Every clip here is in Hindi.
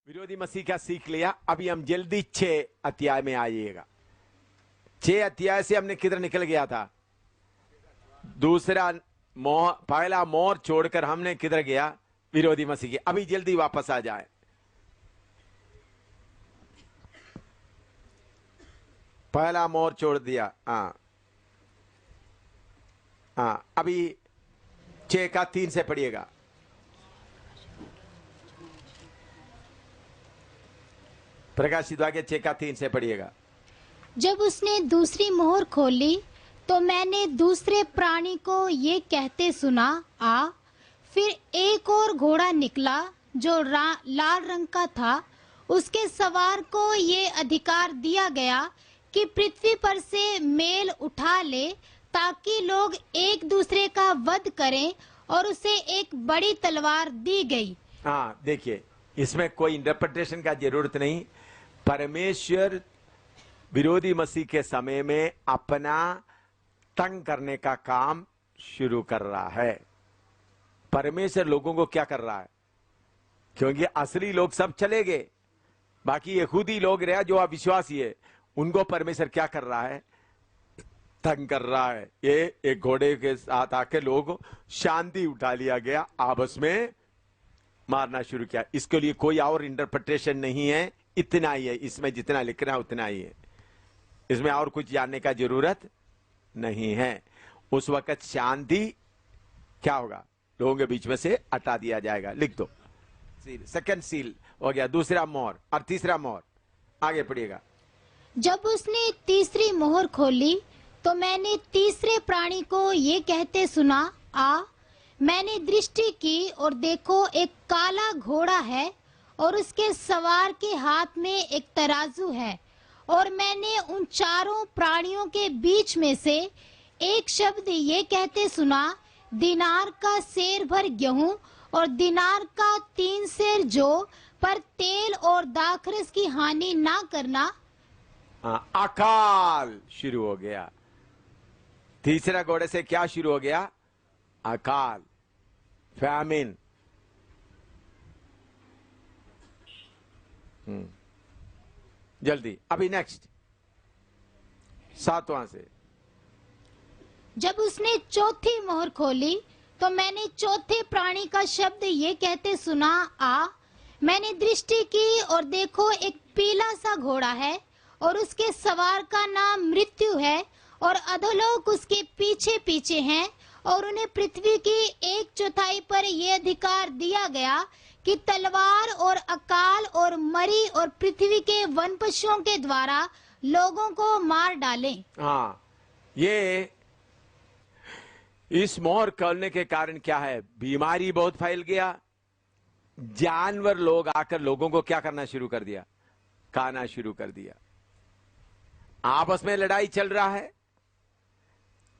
विरोधी मसीह का सीख लिया। अभी हम जल्दी 6 अध्याय में आइएगा। 6 अध्याय से हमने किधर निकल गया था? दूसरा मोह, पहला मोर छोड़कर हमने किधर गया? विरोधी मसीह के। अभी जल्दी वापस आ जाए। पहला मोर छोड़ दिया। अभी 6 का 3 से पढ़िएगा। प्रकाशित वाक्य 6 का 3 से पढ़िएगा। जब उसने दूसरी मोहर खोली तो मैंने दूसरे प्राणी को ये कहते सुना, आ। फिर एक और घोड़ा निकला जो लाल रंग का था। उसके सवार को ये अधिकार दिया गया कि पृथ्वी पर से मेल उठा ले, ताकि लोग एक दूसरे का वध करें, और उसे एक बड़ी तलवार दी गई। हाँ, देखिए, इसमें कोई इंटरप्रिटेशन का जरूरत नहीं। परमेश्वर विरोधी मसीह के समय में अपना तंग करने का काम शुरू कर रहा है। परमेश्वर लोगों को क्या कर रहा है? क्योंकि असली लोग सब चले गए, बाकी यहूदी लोग रहे जो अविश्वासी है, उनको परमेश्वर क्या कर रहा है? तंग कर रहा है। ये एक घोड़े के साथ आके लोग शांति उठा लिया गया, आपस में मारना शुरू किया। इसके लिए कोई और इंटरप्रिटेशन नहीं है, इतना ही है। इसमें जितना लिखना है उतना ही है, इसमें और कुछ जानने का जरूरत नहीं है। उस वक्त शांति क्या होगा? लोगों के बीच में से हटा दिया जाएगा। लिख दो। सेकंड सील हो गया, दूसरा मोहर और तीसरा मोहर। आगे पढ़िएगा। जब उसने तीसरी मोहर खोली तो मैंने तीसरे प्राणी को ये कहते सुना, आ। मैंने दृष्टि की और देखो, एक काला घोड़ा है और उसके सवार के हाथ में एक तराजू है। और मैंने उन चारों प्राणियों के बीच में से एक शब्द ये कहते सुना, दिनार का सेर भर गेहूं और दिनार का 3 सेर जौ, पर तेल और दाखरस की हानि ना करना। अकाल शुरू हो गया। तीसरा घोड़े से क्या शुरू हो गया? अकाल, फैमिन। जल्दी, अभी नेक्स्ट 7वां से। जब उसने चौथी मोहर खोली तो मैंने चौथे प्राणी का शब्द ये कहते सुना, आ। मैंने दृष्टि की और देखो, एक पीला सा घोड़ा है और उसके सवार का नाम मृत्यु है, और अधोलोक उसके पीछे पीछे हैं। और उन्हें पृथ्वी की 1/4 पर यह अधिकार दिया गया कि तलवार और अकाल और मरी और पृथ्वी के वन पशुओं के द्वारा लोगों को मार डालें। हाँ, ये इस मोहर खोलने के कारण क्या है? बीमारी बहुत फैल गया। जानवर लोग आकर लोगों को क्या करना शुरू कर दिया? खाना शुरू कर दिया। आपस में लड़ाई चल रहा है,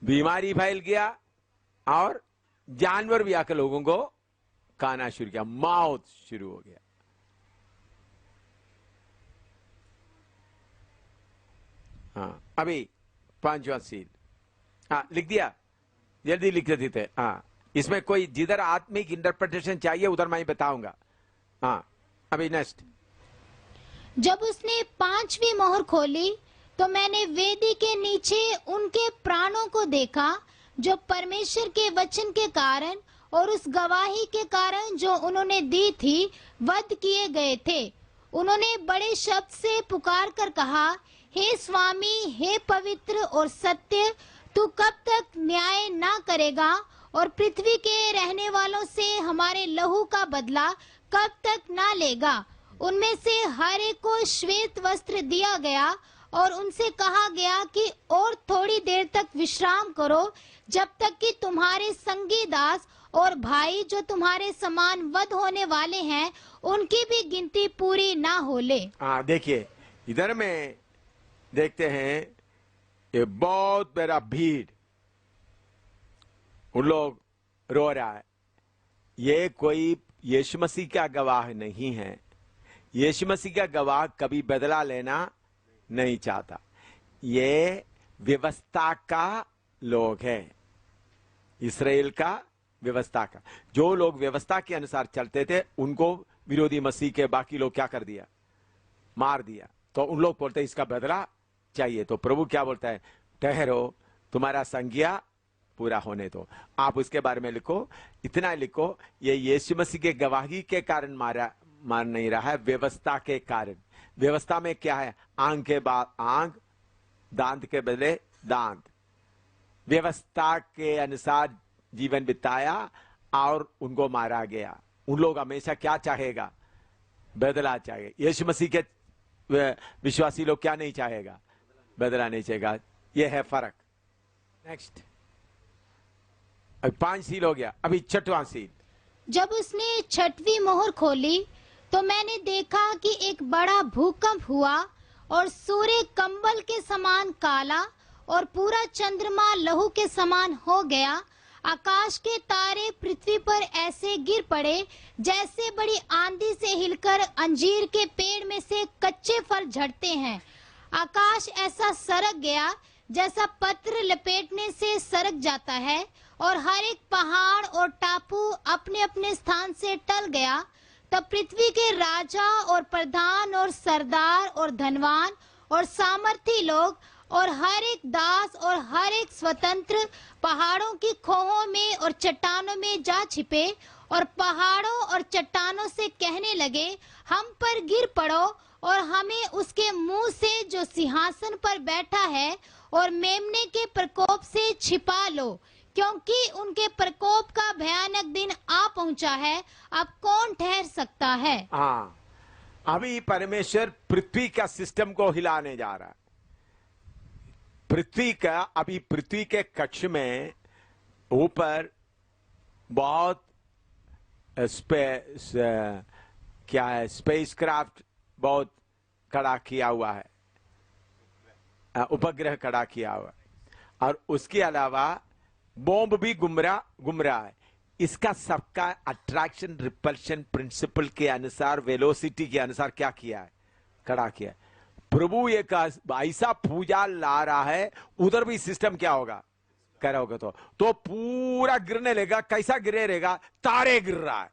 बीमारी फैल गया, और जानवर भी आकर लोगों को खाना शुरू किया। मौत शुरू हो गया। हाँ, अभी 5वां सील। हाँ, लिख दिया? जल्दी लिख देते थे। हाँ, इसमें कोई जिधर आत्मिक इंटरप्रिटेशन चाहिए उधर मैं बताऊंगा। हाँ, अभी नेक्स्ट। जब उसने 5वीं मोहर खोली तो मैंने वेदी के नीचे उनके प्राणों को देखा, जो परमेश्वर के वचन के कारण और उस गवाही के कारण जो उन्होंने दी थी, वध किए गए थे। उन्होंने बड़े शब्द से पुकार कर कहा, हे स्वामी, हे पवित्र और सत्य, तू कब तक न्याय ना करेगा, और पृथ्वी के रहने वालों से हमारे लहू का बदला कब तक ना लेगा। उनमें से हर एक को श्वेत वस्त्र दिया गया, और उनसे कहा गया कि और थोड़ी देर तक विश्राम करो, जब तक कि तुम्हारे संगी दास और भाई जो तुम्हारे समान वध होने वाले हैं, उनकी भी गिनती पूरी ना हो ले। देखिए, इधर में देखते हैं, ये बहुत बड़ा भीड़, उन लोग रो रहा है। ये कोई यीशु मसीह का गवाह नहीं है। यीशु मसीह का गवाह कभी बदला लेना नहीं चाहता। ये व्यवस्था का लोग है, इस्राएल का व्यवस्था का। जो लोग व्यवस्था के अनुसार चलते थे, उनको विरोधी मसीह के बाकी लोग क्या कर दिया, मार दिया। तो उन लोग बोलते हैं इसका बदला चाहिए। तो प्रभु क्या बोलता है, ठहरो, तुम्हारा संज्ञा पूरा होने दो। आप उसके बारे में लिखो, इतना लिखो, ये यीशु मसीह के गवाही के कारण मार नहीं रहा है, व्यवस्था के कारण। व्यवस्था में क्या है, आंख के बाद आंख, दांत के बदले दांत। व्यवस्था के अनुसार जीवन बिताया और उनको मारा गया। उन लोग हमेशा क्या चाहेगा, बदला चाहेगा। यीशु मसीह के विश्वासी लोग क्या नहीं चाहेगा, बदला नहीं चाहेगा। यह है फर्क। नेक्स्ट, अभी 5 सील हो गया, अभी 6वां सील। जब उसने 6वीं मोहर खोली तो मैंने देखा कि एक बड़ा भूकंप हुआ और सूर्य कंबल के समान काला और पूरा चंद्रमा लहू के समान हो गया। आकाश के तारे पृथ्वी पर ऐसे गिर पड़े जैसे बड़ी आंधी से हिलकर अंजीर के पेड़ में से कच्चे फल झड़ते हैं। आकाश ऐसा सरक गया जैसा पत्र लपेटने से सरक जाता है, और हर एक पहाड़ और टापू अपने अपने स्थान से टल गया। तब पृथ्वी के राजा और प्रधान और सरदार और धनवान और सामर्थी लोग और हर एक दास और हर एक स्वतंत्र पहाड़ों की खोहों में और चट्टानों में जा छिपे, और पहाड़ों और चट्टानों से कहने लगे, हम पर गिर पड़ो और हमें उसके मुंह से जो सिंहासन पर बैठा है और मेमने के प्रकोप से छिपा लो, क्योंकि उनके प्रकोप का भयानक दिन आ पहुंचा है। अब कौन ठहर सकता है। हाँ, अभी परमेश्वर पृथ्वी का सिस्टम को हिलाने जा रहा है। पृथ्वी का, अभी पृथ्वी के कक्ष में ऊपर बहुत क्या है, स्पेसक्राफ्ट बहुत खड़ा किया हुआ है, उपग्रह खड़ा किया हुआ है, और उसके अलावा बॉम्ब भी घूम रहा है। इसका सबका अट्रैक्शन रिपल्शन प्रिंसिपल के अनुसार, वेलोसिटी के अनुसार क्या किया है, खड़ा किया है। प्रभु एक ऐसा पूजा ला रहा है, उधर भी सिस्टम क्या होगा, करोगे तो पूरा गिरने लगेगा। कैसा गिरेगा, तारे गिर रहा है।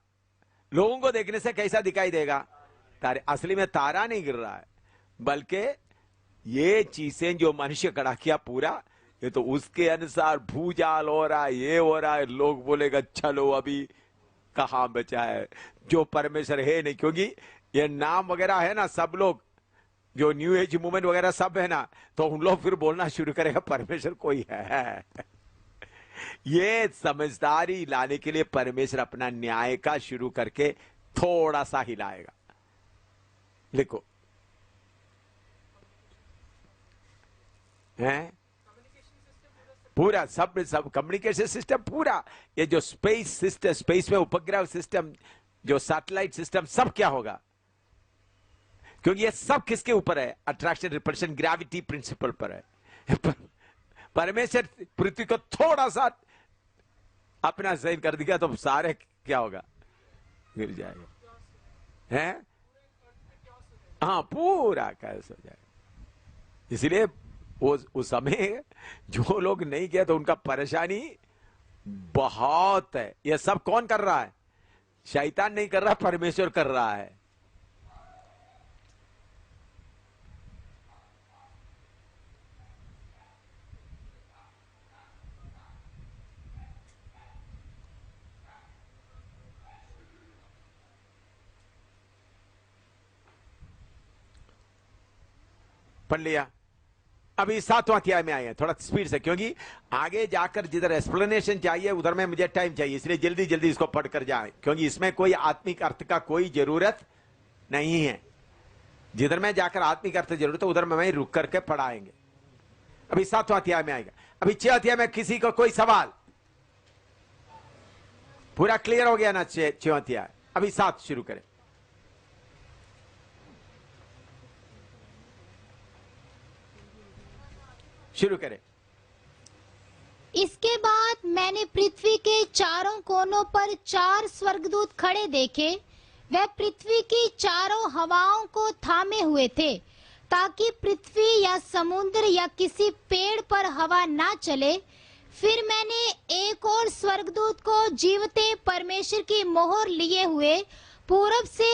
लोगों को देखने से कैसा दिखाई देगा, तारे। असली में तारा नहीं गिर रहा है, बल्कि ये चीजें जो मनुष्य खड़ा किया पूरा, ये तो उसके अनुसार भूजाल हो रहा है, ये हो रहा है। लोग बोलेगा चलो अभी कहां बचा है, जो परमेश्वर है नहीं। क्योंकि ये नाम वगैरह है ना, सब लोग जो न्यू एज मूवमेंट वगैरह सब है ना, तो उन लोग फिर बोलना शुरू करेगा परमेश्वर कोई है। ये समझदारी लाने के लिए परमेश्वर अपना न्याय का शुरू करके थोड़ा सा हिलाएगा। लिखो, है पूरा सब कम्युनिकेशन सिस्टम पूरा, ये जो स्पेस सिस्टम, स्पेस में उपग्रह सिस्टम, जो सैटेलाइट सिस्टम, सब क्या होगा। क्योंकि ये सब किसके ऊपर है, अट्रैक्शन रिपल्शन ग्रेविटी प्रिंसिपल पर है। परमेश्वर पृथ्वी को थोड़ा सा अपना सही कर दिया तो सारे क्या होगा, गिर जाएगा, है। हाँ, पूरा कैसे हो जाएगा। इसलिए उस समय जो लोग नहीं किया तो उनका परेशानी बहुत है। यह सब कौन कर रहा है, शैतान नहीं कर रहा, परमेश्वर कर रहा है। पढ़ लिया। अभी 7वां अध्याय में आए हैं, थोड़ा स्पीड से, क्योंकि आगे जाकर जिधर एक्सप्लेनेशन चाहिए उधर में मुझे टाइम चाहिए, इसलिए जल्दी जल्दी इसको पढ़कर जाएं, क्योंकि इसमें कोई आत्मिक अर्थ का कोई जरूरत नहीं है। जिधर में जाकर आत्मिक अर्थ जरूरत है उधर में वहीं रुक करके पढ़ाएंगे। अभी 7वां अध्याय में आएगा। अभी 6 अध्याय में किसी को कोई सवाल, पूरा क्लियर हो गया ना 6 अध्याय। अभी 7 शुरू करें। शुरू करें। इसके बाद मैंने पृथ्वी के चारों कोनों पर 4 स्वर्गदूत खड़े देखे। वह पृथ्वी की चारों हवाओं को थामे हुए थे, ताकि पृथ्वी या समुद्र या किसी पेड़ पर हवा ना चले। फिर मैंने एक और स्वर्गदूत को जीवते परमेश्वर की मोहर लिए हुए पूरब से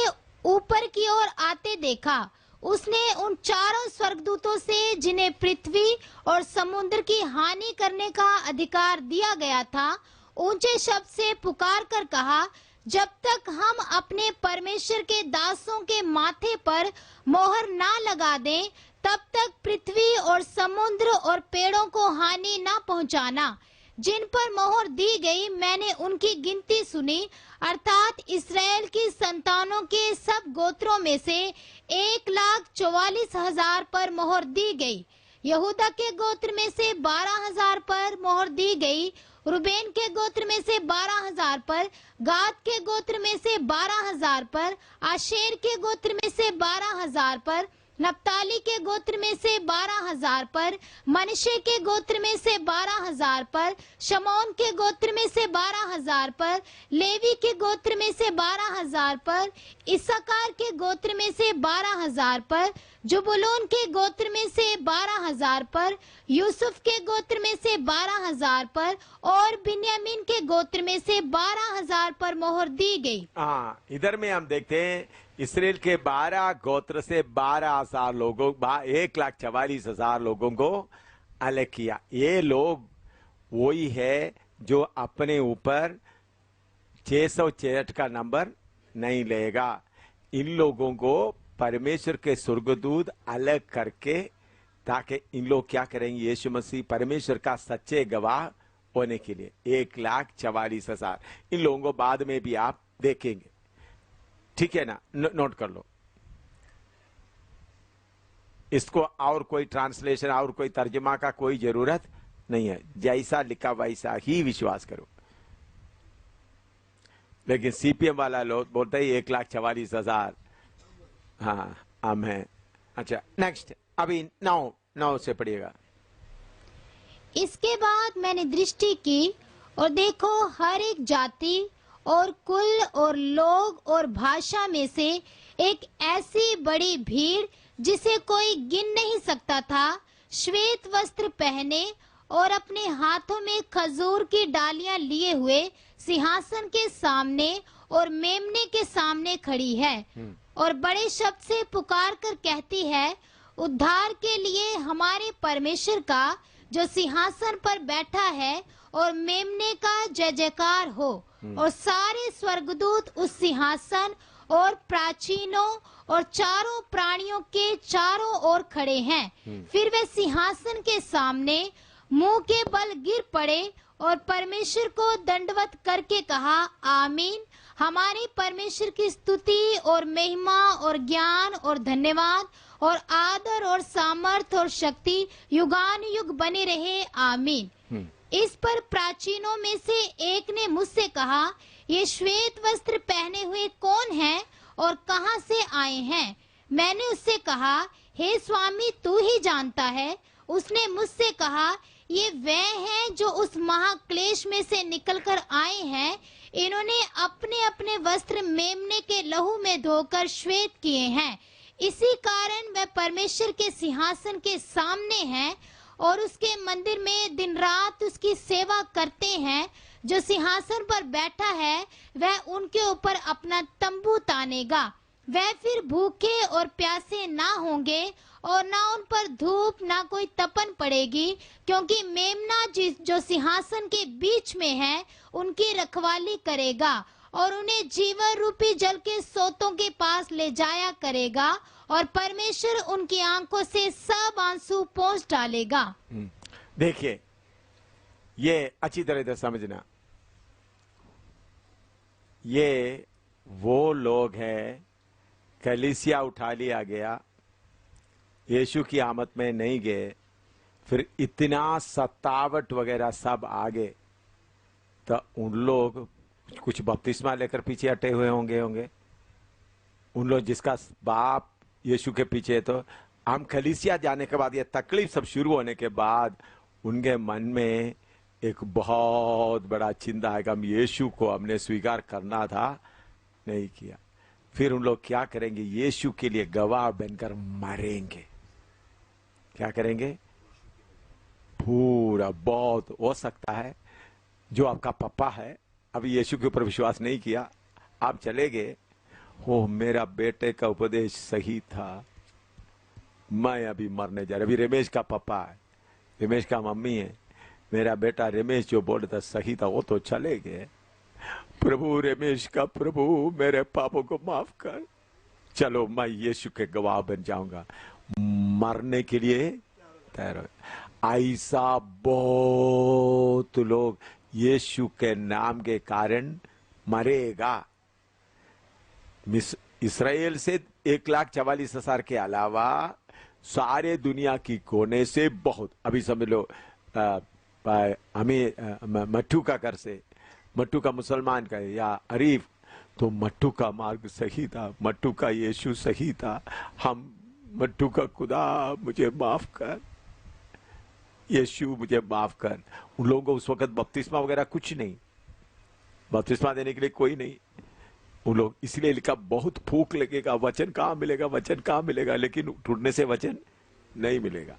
ऊपर की ओर आते देखा। उसने उन चारों स्वर्गदूतों से, जिन्हें पृथ्वी और समुद्र की हानि करने का अधिकार दिया गया था, ऊंचे शब्द से पुकार कर कहा, जब तक हम अपने परमेश्वर के दासों के माथे पर मोहर ना लगा दें, तब तक पृथ्वी और समुद्र और पेड़ों को हानि ना पहुंचाना। जिन पर मोहर दी गई, मैंने उनकी गिनती सुनी, अर्थात इस्राएल की संतानों के सब गोत्रों में से 1,44,000 पर मोहर दी गई। यहूदा के गोत्र में से 12,000 पर मोहर दी गई, रूबेन के गोत्र में से 12,000 पर, गाद के गोत्र में से 12,000 पर, आशेर के गोत्र में से 12,000 पर, नप्ताली के गोत्र में से 12,000 पर, मनश्शे के गोत्र में से 12,000 पर, शमौन के गोत्र में से 12,000 पर, लेवी के गोत्र में से 12,000 पर, इस्साकार के गोत्र में से 12,000 पर, जुबुलून के गोत्र में से 12,000 पर, यूसुफ के गोत्र में से 12,000 पर और बिन्यामीन के गोत्र में से 12,000 पर मोहर दी गई। हाँ, इधर में हम देखते हैं इसराइल के 12 गोत्र से 12,000 लोगों, 1,44,000 लोगों को अलग किया। ये लोग वही है जो अपने ऊपर 666 का नंबर नहीं लेगा। इन लोगों को परमेश्वर के स्वर्गदूत अलग करके, ताकि इन लोग क्या करेंगे, यीशु मसीह परमेश्वर का सच्चे गवाह होने के लिए 1,44,000। इन लोगों को बाद में भी आप देखेंगे, ठीक है ना? नोट कर लो इसको। और कोई ट्रांसलेशन और कोई तर्जुमा का कोई जरूरत नहीं है, जैसा लिखा वैसा ही विश्वास करो। लेकिन सीपीएम वाला लोग बोलते हैं 1,44,000। हाँ, हम हैं। अच्छा, नेक्स्ट, अभी 9 से पढ़िएगा। इसके बाद मैंने दृष्टि की और देखो, हर एक जाति और कुल और लोग और भाषा में से एक ऐसी बड़ी भीड़ जिसे कोई गिन नहीं सकता था, श्वेत वस्त्र पहने और अपने हाथों में खजूर की डालियां लिए हुए सिंहासन के सामने और मेमने के सामने खड़ी है और बड़े शब्द से पुकार कर कहती है, उद्धार के लिए हमारे परमेश्वर का जो सिंहासन पर बैठा है और मेमने का जय जयकार हो। और सारे स्वर्गदूत उस सिंहासन और प्राचीनों और चारों प्राणियों के चारों ओर खड़े हैं। फिर वे सिंहासन के सामने मुंह के बल गिर पड़े और परमेश्वर को दंडवत करके कहा, आमीन। हमारे परमेश्वर की स्तुति और महिमा और ज्ञान और धन्यवाद और आदर और सामर्थ और शक्ति युगान युग बने रहे, आमीन। इस पर प्राचीनों में से एक ने मुझसे कहा, ये श्वेत वस्त्र पहने हुए कौन हैं और कहां से आए हैं? मैंने उससे कहा, हे स्वामी, तू ही जानता है। उसने मुझसे कहा, ये वे हैं जो उस महाक्लेश में से निकलकर आए हैं। इन्होंने अपने अपने वस्त्र मेमने के लहू में धोकर श्वेत किए हैं। इसी कारण वे परमेश्वर के सिंहासन के सामने हैं और उसके मंदिर में दिन रात उसकी सेवा करते हैं। जो सिंहासन पर बैठा है वह उनके ऊपर अपना तंबू तानेगा। वह फिर भूखे और प्यासे ना होंगे और ना उन पर धूप ना कोई तपन पड़ेगी, क्योंकि मेमना जो सिंहासन के बीच में है उनकी रखवाली करेगा और उन्हें जीवन रूपी जल के सोतों के पास ले जाया करेगा और परमेश्वर उनकी आंखों से सब आंसू पोंछ डालेगा। देखिए, ये अच्छी तरह से समझना, ये वो लोग हैं, कलीसिया उठा लिया गया, यीशु की आमद में नहीं गए, फिर इतना सतावट वगैरह सब आगे, तो उन लोग कुछ बपतिस्मा लेकर पीछे हटे हुए होंगे उन लोग जिसका बाप यीशु के पीछे। तो हम कलीसिया जाने के बाद, ये तकलीफ सब शुरू होने के बाद, उनके मन में एक बहुत बड़ा चिंता आएगा, हम यीशु को हमने स्वीकार करना था, नहीं किया। फिर उन लोग क्या करेंगे? यीशु के लिए गवाह बनकर मरेंगे। क्या करेंगे? पूरा बहुत हो सकता है जो आपका पापा है, अभी यीशु के ऊपर विश्वास नहीं किया, आप चले गए ओ मेरा बेटे का उपदेश सही था, मैं अभी मरने जा रहा। अभी रमेश का पापा है, रमेश का मम्मी है, मेरा बेटा रमेश जो बोल रहा था सही था, वो तो चले गए। प्रभु रमेश का प्रभु मेरे पापों को माफ कर। चलो मैं यीशु के गवाह बन जाऊंगा, मरने के लिए तैयार हो। ऐसा बहुत लोग यीशु के नाम के कारण मरेगा। इसराइल से 1,44,000 के अलावा सारे दुनिया की कोने से बहुत, अभी समझ लो हमें मट्टू का घर से, मट्टू का मुसलमान का या अरीफ, तो मट्टू का मार्ग सही था, मट्टू का यीशु सही था। हम मट्टू का खुदा मुझे माफ कर, यीशु मुझे माफ कर। उन लोगों को उस वक्त बपतिस्मा वगैरह कुछ नहीं, बपतिस्मा देने के लिए कोई नहीं। उन लोग इसलिए लिखा बहुत भूख लगेगा, वचन कहाँ मिलेगा, वचन कहाँ मिलेगा, लेकिन ढूंढने से वचन नहीं मिलेगा।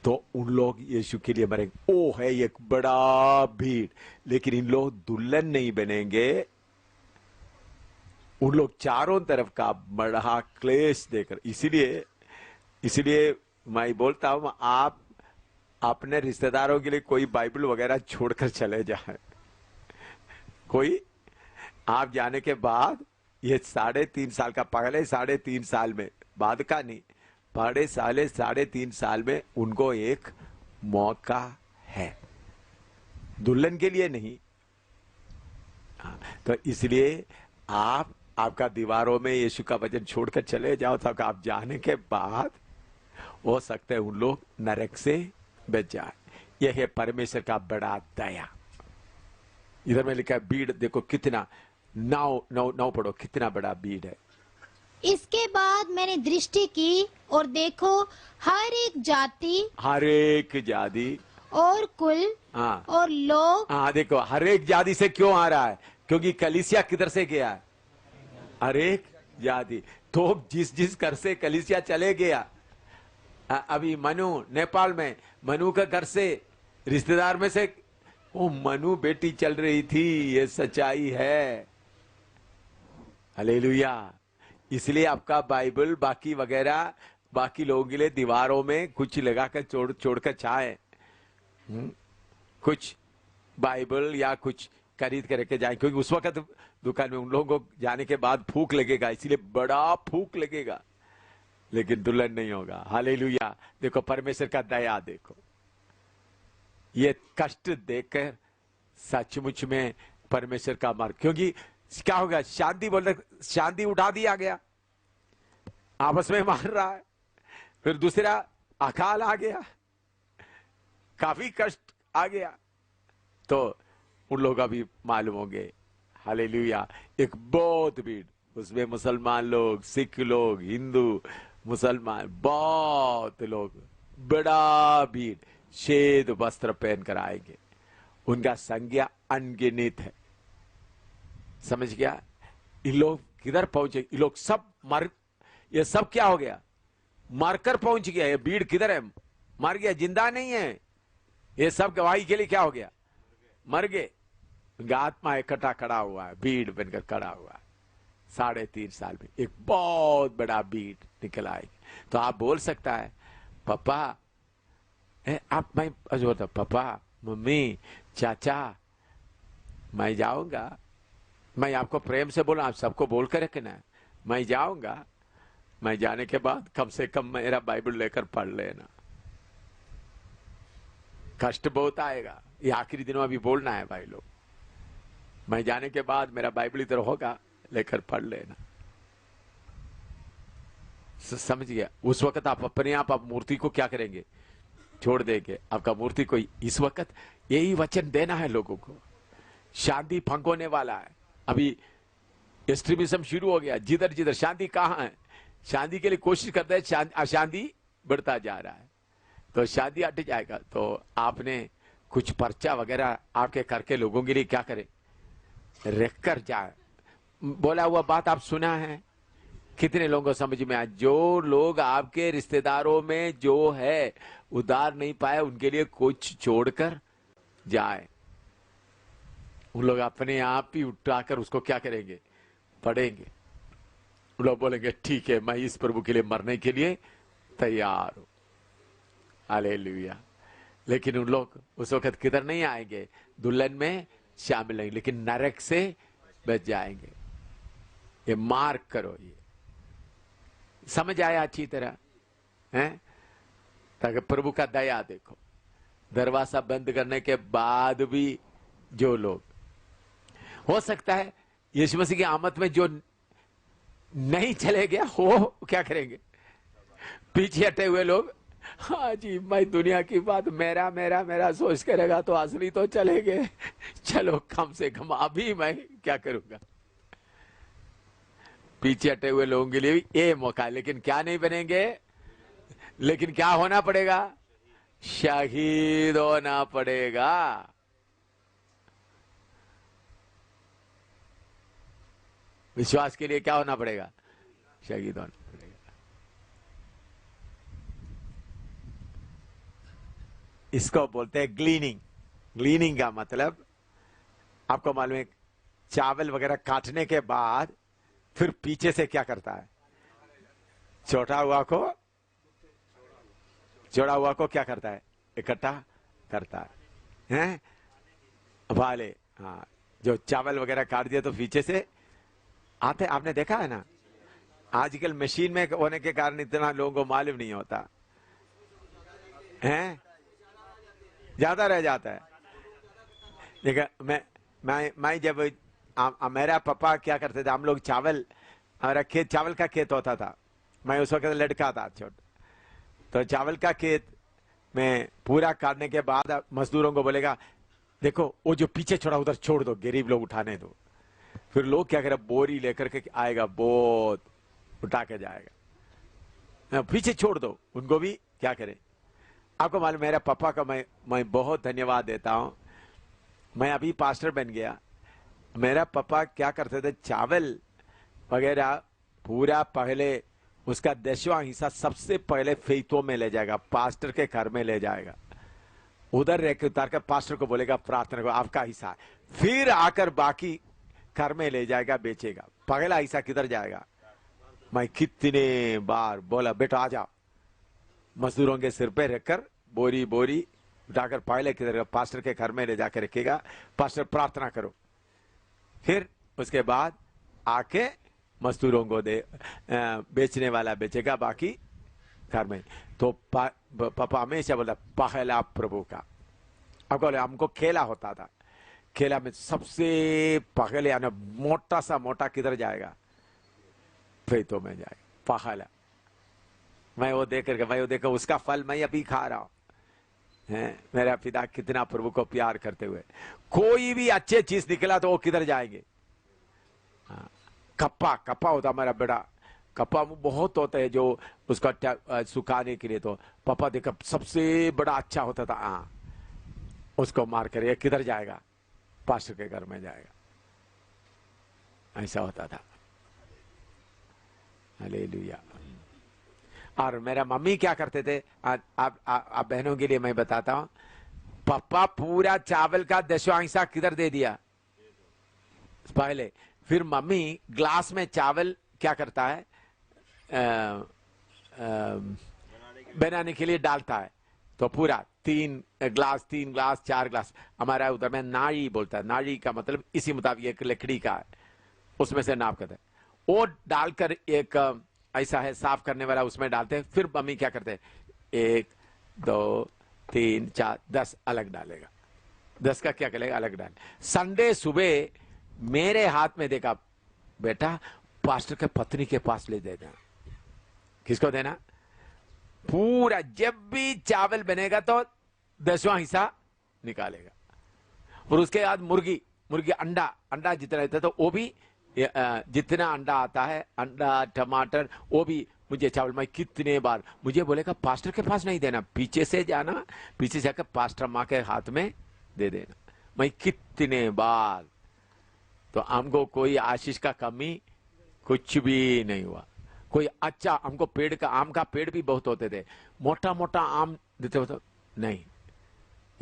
तो उन लोग यीशु के लिए मरेंगे। ओ है एक बड़ा भीड़, लेकिन इन लोग दुल्हन नहीं बनेंगे। उन लोग चारों तरफ का बड़ा क्लेश देकर, इसलिए मैं बोलता हूं आप अपने रिश्तेदारों के लिए कोई बाइबल वगैरह छोड़कर चले जाए। कोई आप जाने के बाद, ये 3.5 साल का पागल है, 3.5 साल में बाद का नहीं, 3.5 साल में उनको एक मौका है, दुल्हन के लिए नहीं। तो इसलिए आपका दीवारों में यीशु का वचन छोड़कर चले जाओ, तो आप जाने के बाद हो सकते हैं उन लोग नरक से बच जाए। यह है परमेश्वर का बड़ा दया। इधर में लिखा है भीड़, देखो कितना, 9 पढ़ो, कितना बड़ा भीड़ है। इसके बाद मैंने दृष्टि की और देखो हर एक जाति और कुल हाँ, और लोग। हाँ देखो हर एक जाति से क्यों आ रहा है, क्योंकि कलीसिया किधर से गया है, हर एक जाति। तो जिस घर से कलीसिया चले गया, अभी मनु नेपाल में, मनु का घर से रिश्तेदार में से वो मनु बेटी चल रही थी, ये सच्चाई है। हालेलुया। इसलिए आपका बाइबल बाकी वगैरह बाकी लोगों के लिए दीवारों में कुछ लगाकर छोड़कर चाहे कुछ बाइबल या कुछ खरीद के रखे जाए, क्योंकि उस वक्त दुकान में उन लोगों को जाने के बाद भूख लगेगा, इसलिए बड़ा भूख लगेगा, लेकिन दुल्हन नहीं होगा। हालेलुया। देखो परमेश्वर का दया, देखो ये कष्ट देखकर सचमुच में परमेश्वर का मार्ग, क्योंकि क्या होगा, शांति बोल रहे, शांति उठा दिया गया, आपस में मार रहा है, फिर दूसरा अकाल आ गया, काफी कष्ट आ गया, तो उन लोग अभी मालूम होंगे। हालेलुया। एक बहुत भीड़, उसमें मुसलमान लोग, सिख लोग, हिंदू, मुसलमान, बहुत लोग, बड़ा भीड़ श्वेत वस्त्र पहनकर आएंगे, उनका संख्या अनगिनत है। समझ गया? इन लोग किधर पहुंचे, इन लोग सब मर, ये सब क्या हो गया, मरकर पहुंच गया। ये भीड़ किधर है, मर गया, जिंदा नहीं है। ये सब गवाही के लिए क्या हो गया, मर गए। उनका आत्मा इकट्ठा खड़ा हुआ है, भीड़ बनकर खड़ा हुआ है। 3.5 साल में एक बहुत बड़ा भीड़ निकल आएगी। तो आप बोल सकता है पापा, आप, मैं बोलता पापा, मम्मी, चाचा, मैं जाऊंगा, मैं आपको प्रेम से बोला, आप सबको बोल कर रखना है, मैं जाऊंगा, मैं जाने के बाद कम से कम मेरा बाइबल लेकर पढ़ लेना। कष्ट बहुत आएगा, ये आखिरी दिनों अभी बोलना है भाई लोग, मैं जाने के बाद मेरा बाइबल इधर होगा, लेकर पढ़ लेना। समझ गया? उस वक्त आप अपने आप मूर्ति को क्या करेंगे, छोड़ देंगे। आपका मूर्ति को इस वक्त यही वचन देना है लोगों को। शांति भंग होने वाला है, अभी एक्सट्रीमिज्म शुरू हो गया, जिधर जिधर शांति कहाँ है, शांति के लिए कोशिश करते हैं, अशांति बढ़ता जा रहा है, तो शांति हट जाएगा। तो आपने कुछ पर्चा वगैरह आपके करके लोगों के लिए क्या करें, रख कर जाए। बोला हुआ बात आप सुना है, कितने लोगों को समझ में आया? जो लोग आपके रिश्तेदारों में जो है उधार नहीं पाए, उनके लिए कुछ छोड़कर जाए। उन लोग अपने आप ही उठाकर उसको क्या करेंगे, पढ़ेंगे। लोग बोलेंगे ठीक है, मैं इस प्रभु के लिए मरने के लिए तैयार हूं। हालेलुया। लेकिन उन लोग उस वक्त किधर नहीं आएंगे, दुल्हन में शामिल नहीं, लेकिन नरक से बच जाएंगे। ये मार्क करो, ये समझ आया अच्छी तरह है। ताकि प्रभु का दया देखो, दरवाजा बंद करने के बाद भी जो लोग, हो सकता है यीशु मसीह की आमद में जो नहीं चले गया वो क्या करेंगे, पीछे हटे हुए लोग, हाँ जी मैं दुनिया की बात मेरा मेरा मेरा सोच करेगा तो असली तो चलेंगे, चलो कम से कम अभी मैं क्या करूंगा। पीछे हटे हुए लोगों के लिए भी ये मौका, लेकिन क्या नहीं बनेंगे, लेकिन क्या होना पड़ेगा, शहीद होना पड़ेगा। विश्वास के लिए क्या होना पड़ेगा, शहीद होना पड़ेगा। इसको बोलते हैं ग्लीनिंग। ग्लीनिंग का मतलब आपको मालूम है, चावल वगैरह काटने के बाद फिर पीछे से क्या करता है, छोटा हुआ को क्या करता है, इकट्ठा करता है, हैं? वाले, हाँ, जो चावल वगैरह काट दिया तो पीछे से आते, आपने देखा है ना। आजकल मशीन में होने के कारण इतना लोगों को मालूम नहीं होता है, ज्यादा रह जाता है। देखा, मैं जब मेरा पापा क्या करते थे, हम लोग चावल, हमारा खेत चावल का खेत होता था, मैं उस वक्त लड़का था छोटा, तो चावल का खेत में पूरा काटने के बाद मजदूरों को बोलेगा देखो वो जो पीछे छोड़ा उधर छोड़ दो, गरीब लोग उठाने दो। फिर लोग क्या करे, बोरी लेकर के आएगा, बहुत उठा के जाएगा, पीछे छोड़ दो, उनको भी क्या करे। आपको मालूम, मेरे पापा का मैं बहुत धन्यवाद देता हूं। मैं अभी पास्टर बन गया, मेरा पापा क्या करते थे, चावल वगैरह पूरा पहले उसका 10वां हिस्सा सबसे पहले फेतों में ले जाएगा, पास्टर के घर में ले जाएगा, उधर रह के उतार कर पास्टर को बोलेगा प्रार्थना को आपका हिस्सा, फिर आकर बाकी घर में ले जाएगा, बेचेगा। पहला हिस्सा किधर जाएगा, मैं कितने बार बोला बेटा आ जाओ, मजदूरों के सिर पे रखकर बोरी बोरी उठाकर पहले किधर, पास्टर के घर में ले जाकर रखेगा, पास्टर प्रार्थना करो, फिर उसके बाद आके मजदूरों को दे, बेचने वाला बेचेगा, बाकी घर में। तो पापा हमेशा बोला पहला प्रभु का। अब हमको खेला होता था, खेला में सबसे पहले आना मोटा सा मोटा किधर जाएगा, फेतों में जाएगा पहला। मैं वो देखकर उसका फल मैं अभी खा रहा हूं, मेरा पिता कितना प्रभु को प्यार करते हुए, कोई भी अच्छे चीज निकला तो वो किधर जाएंगे, हाँ, कप्पा होता मेरा बेटा, कप्पा बहुत होता है जो उसका सुखाने के लिए, तो पापा देखा सबसे बड़ा अच्छा होता था, हाँ, उसको मार कर ये किधर जाएगा, पास्टर के घर में जाएगा, ऐसा होता था। हालेलुया। और मेरा मम्मी क्या करते थे, आप बहनों के लिए मैं बताता हूं, पापा पूरा चावल का 10वां हिस्सा किधर दे दिया पहले, फिर मम्मी ग्लास में चावल क्या करता है, बनाने के लिए डालता है, तो पूरा 3 ग्लास 4 ग्लास, हमारा उधर में नाड़ी बोलता है, नाड़ी का मतलब इसी मुताबिक एक लकड़ी का है, उसमें से नाप करते, वो डालकर एक ऐसा है साफ करने वाला, उसमें डालते हैं। फिर मम्मी क्या करते हैं, 1 2 3 4 10 अलग डालेगा, 10 का क्या करेगा, अलग डाले। संडे सुबह मेरे हाथ में देखा, बेटा पास्टर के पत्नी के पास ले देना। किसको देना, पूरा, जब भी चावल बनेगा तो 10वां हिस्सा निकालेगा। और उसके बाद मुर्गी अंडा जितना रहता है, तो वो भी जितना अंडा आता है, अंडा टमाटर, वो भी मुझे चावल, मैं कितने बार, मुझे बोलेगा पास्टर के पास नहीं देना, पीछे से जाना, पीछे जाकर पास्टर माँ के हाथ में दे देना, मैं कितने बार। तो हमको कोई आशीष का कमी कुछ भी नहीं हुआ, कोई अच्छा, हमको पेड़ का, आम का पेड़ भी बहुत होते थे, मोटा मोटा आम देते हो तो नहीं,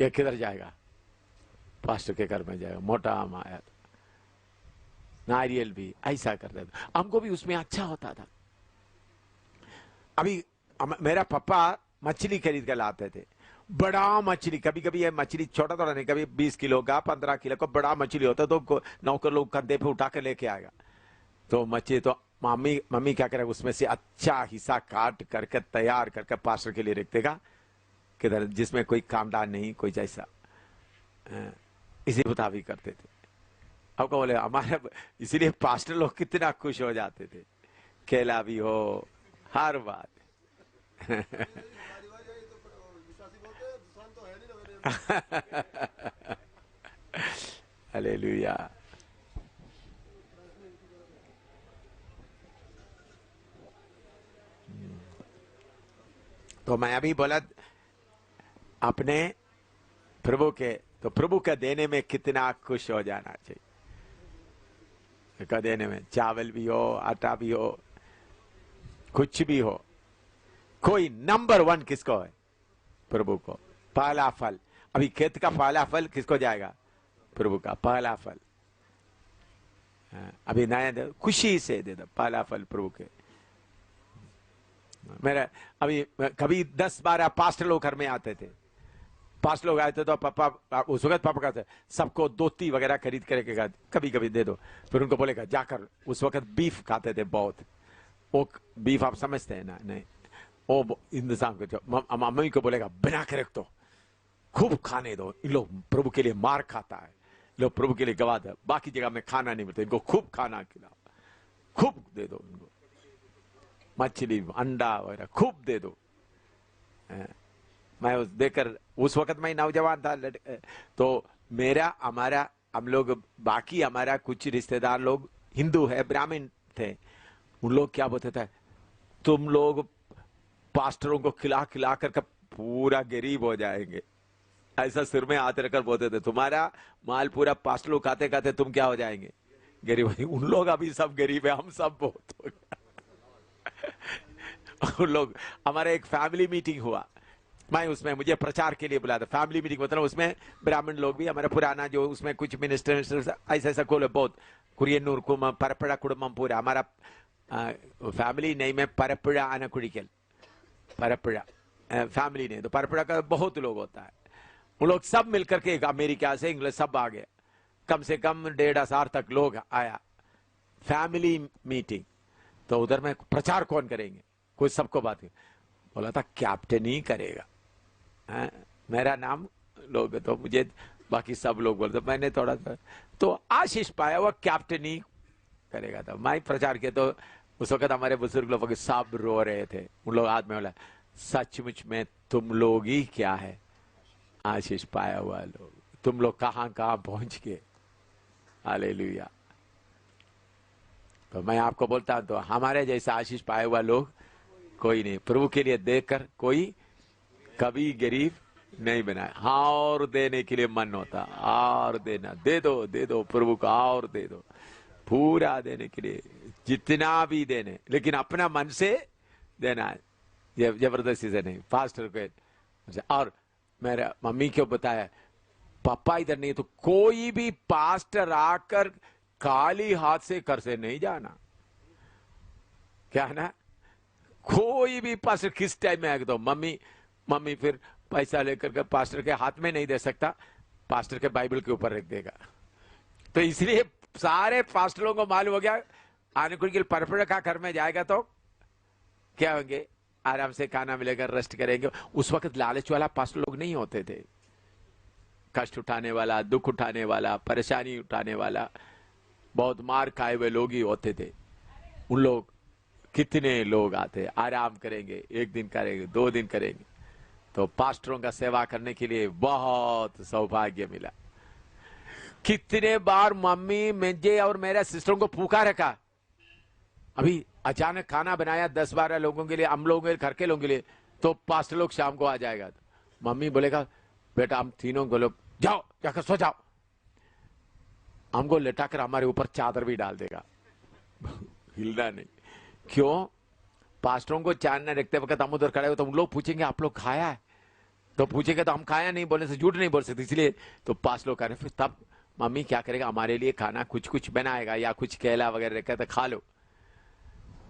ये किधर जाएगा, पास्टर के घर में जाएगा, मोटा आम आया तो नारियल भी ऐसा करते थे, हमको भी उसमें अच्छा होता था। अभी मेरा पापा मछली खरीद कर लाते थे, बड़ा मछली, कभी कभी ये मछली छोटा थोड़ा नहीं, कभी 20 किलो का 15 किलो का बड़ा मछली होता, तो नौकर लोग कंधे पे उठा कर लेके आएगा। तो मछली तो मम्मी क्या करेगा, उसमें से अच्छा हिस्सा काट करके तैयार करके पास्टर के लिए रख देगा, किधर जिसमें कोई कांटा नहीं, कोई जैसा, इसी मुताबिक करते थे। अब को बोले हमारे, इसीलिए पास्टर लोग कितना खुश हो जाते थे, केला भी हो, हर बात। हालेलुया। तो मैं अभी बोला अपने प्रभु के, तो प्रभु का देने में कितना खुश हो जाना चाहिए। का देने में चावल भी हो, आटा भी हो, कुछ भी हो, कोई नंबर 1 किसको है? प्रभु को। पहला फल, अभी खेत का पहला फल किसको जाएगा? प्रभु का पहला फल। अभी नया दे, खुशी से दे दो पहला फल प्रभु के। मेरा अभी कभी 10-12 पास्टर लोग घर में आते थे, पास्टर लोग आए थे तो पापा, उस वक्त पापा कहते सबको धोती वगैरह खरीद करके कभी कभी दे दो। फिर उनको बोलेगा जाकर, उस वक्त बीफ खाते थे बहुत, वो बीफ आप समझते हैं ना? नहीं, वो इंतजाम करते, मम्मी को बोलेगा बना के रख दो, खूब खाने दो, इन लोग प्रभु के लिए मार खाता है, लोग प्रभु के लिए गवा दे, बाकी जगह में खाना नहीं मिलता, इनको खूब खाना खिलाओ, खूब दे दो इनको, मछली अंडा वगैरह खूब दे दो। मैं देखकर, उस वक्त मैं नौजवान था, तो मेरा हमारा हम लोग, बाकी हमारा कुछ रिश्तेदार लोग हिंदू है, ब्राह्मण थे, उन लोग क्या बोलते थे, तुम लोग पास्टरों को खिला खिला कर पूरा गरीब हो जाएंगे, ऐसा सिर में हाथ रखकर बोलते थे, तुम्हारा माल पूरा पास्टर लोग खाते खाते तुम क्या हो जाएंगे? गरीब। उन लोग अभी सब गरीब है, हम सब बहुत हो गया। उन लोग, हमारा एक फैमिली मीटिंग हुआ, मैं उसमें, मुझे प्रचार के लिए बुलाया था, फैमिली मीटिंग मतलब उसमें ब्राह्मण लोग भी, हमारा पुराना जो उसमें कुछ मिनिस्टर ऐसा ऐसा खोले, बहुत कुरियनूर कुम परपड़ा कुटुंबम पूरा हमारा फैमिली नहीं में परपड़ा आना कुड़िकल परपड़ा फैमिली नहीं, तो परपड़ा का बहुत लोग होता है, वो लोग सब मिलकर के, अमेरिका से इंग्लैंड सब आ गए, कम से कम 1,500 तक लोग आया फैमिली मीटिंग। तो उधर में प्रचार कौन करेंगे, कोई सबको बात बोला था कैप्टन ही करेगा, मेरा नाम लोग, तो मुझे बाकी सब लोग बोलते, मैंने थोड़ा सा तो आशीष पाया हुआ कैप्टन ही करेगा था। मैं प्रचार किया तो उस वक्त हमारे बुजुर्ग लोग सब रो रहे थे, उन लोग हाथ में बोला सचमुच में तुम लोग ही क्या है आशीष पाया हुआ लोग, तुम लोग कहां कहां पहुंच गए। हालेलुया। तो मैं आपको बोलता हूं, तो हमारे जैसा आशीष पाया हुआ लोग कोई नहीं, प्रभु के लिए देकर कोई कभी गरीब नहीं बनाया। हाँ, और देने के लिए मन होता, और देना, दे दो प्रभु को, और दे दो, पूरा देने के लिए, जितना भी देने, लेकिन अपना मन से देना है, जबरदस्ती से नहीं। पास्टर को, और मेरा मम्मी को बताया, पापा इधर नहीं तो कोई भी पास्टर आकर खाली हाथ से घर से नहीं जाना, क्या ना, कोई भी पास्टर किस टाइम में आएगा तो मम्मी फिर पैसा लेकर के पास्टर के हाथ में नहीं दे सकता, पास्टर के बाइबल के ऊपर रख देगा। तो इसलिए सारे पास्टरों को मालूम हो गया, आने को परपड़ा का घर में जाएगा तो क्या होंगे, आराम से खाना मिलेगा, रेस्ट करेंगे। उस वक्त लालच वाला पास्टर लोग नहीं होते थे, कष्ट उठाने वाला, दुख उठाने वाला, परेशानी उठाने वाला, बहुत मार खाए हुए लोग ही होते थे। उन लोग, कितने लोग आते, आराम करेंगे, 1 दिन करेंगे, 2 दिन करेंगे। तो पास्टरों का सेवा करने के लिए बहुत सौभाग्य मिला। कितने बार मम्मी, मुझे और मेरे सिस्टरों को भूखा रखा, अभी अचानक खाना बनाया 10-12 लोगों के लिए, हम लोगों के घर के लोगों के लिए, तो पास्टर लोग शाम को आ जाएगा, तो मम्मी बोलेगा बेटा हम तीनों को लोग जाओ, जाकर सो जाओ, हमको लेटाकर हमारे ऊपर चादर भी डाल देगा, हिलना नहीं। क्यों? पास्टरों को चांद न रखते वक्त हम उधर खड़े हो तो उन लोग पूछेंगे आप लोग खाया है, तो पूछेंगे तो हम खाया नहीं बोलने से झूठ नहीं बोल सकते, इसलिए तो पास लोग कह रहे, फिर तब मम्मी क्या करेगा, हमारे लिए खाना कुछ कुछ बनाएगा या कुछ केला वगैरह रखा तो खा लो।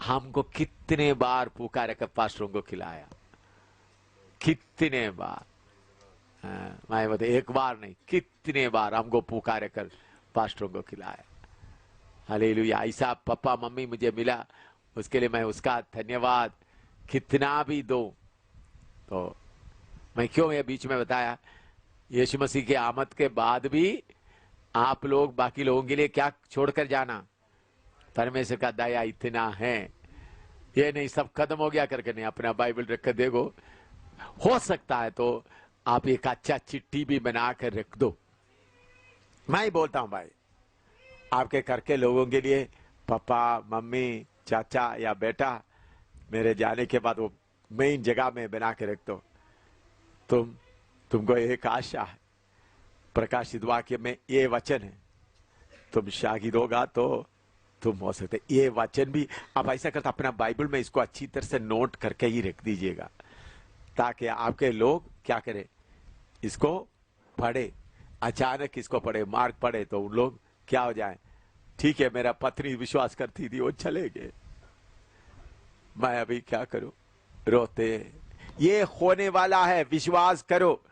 हमको कितने बार पुकारे कर पास्टरों को खिलाया, कितने बार। मैं बता, एक बार नहीं, कितने बार हमको पुकारे कर पास्टरों को खिलाया। हालेलुया। ऐसा पापा मम्मी मुझे मिला, उसके लिए मैं उसका धन्यवाद कितना भी दो। तो मैं क्यों ये बीच में बताया, यीशु मसीह के आमद के बाद भी आप लोग बाकी लोगों के लिए क्या छोड़कर जाना, परमेश्वर का दया इतना है। ये नहीं सब खत्म हो गया करके नहीं, अपना बाइबल रख कर देखो। हो सकता है तो आप एक अच्छा चिट्ठी भी बना कर रख दो। मैं ही बोलता हूं भाई, आपके घर के लोगों के लिए पापा मम्मी चाचा या बेटा मेरे जाने के बाद वो मेन जगह में बना के रख दो। तुमको एक आशा है, प्रकाशित वाक्य में ये वचन है, तुम शागिद होगा तो तुम हो सकते। ये वचन भी आप ऐसा करते अपना बाइबल में इसको अच्छी तरह से नोट करके ही रख दीजिएगा, ताकि आपके लोग क्या करें, इसको पढ़े, अचानक इसको पढ़े, मार्क पढ़े तो उन लोग क्या हो जाए, ठीक है मेरा पत्नी विश्वास करती थी वो चले गए, मैं अभी क्या करूं, रोते। ये होने वाला है, विश्वास करो,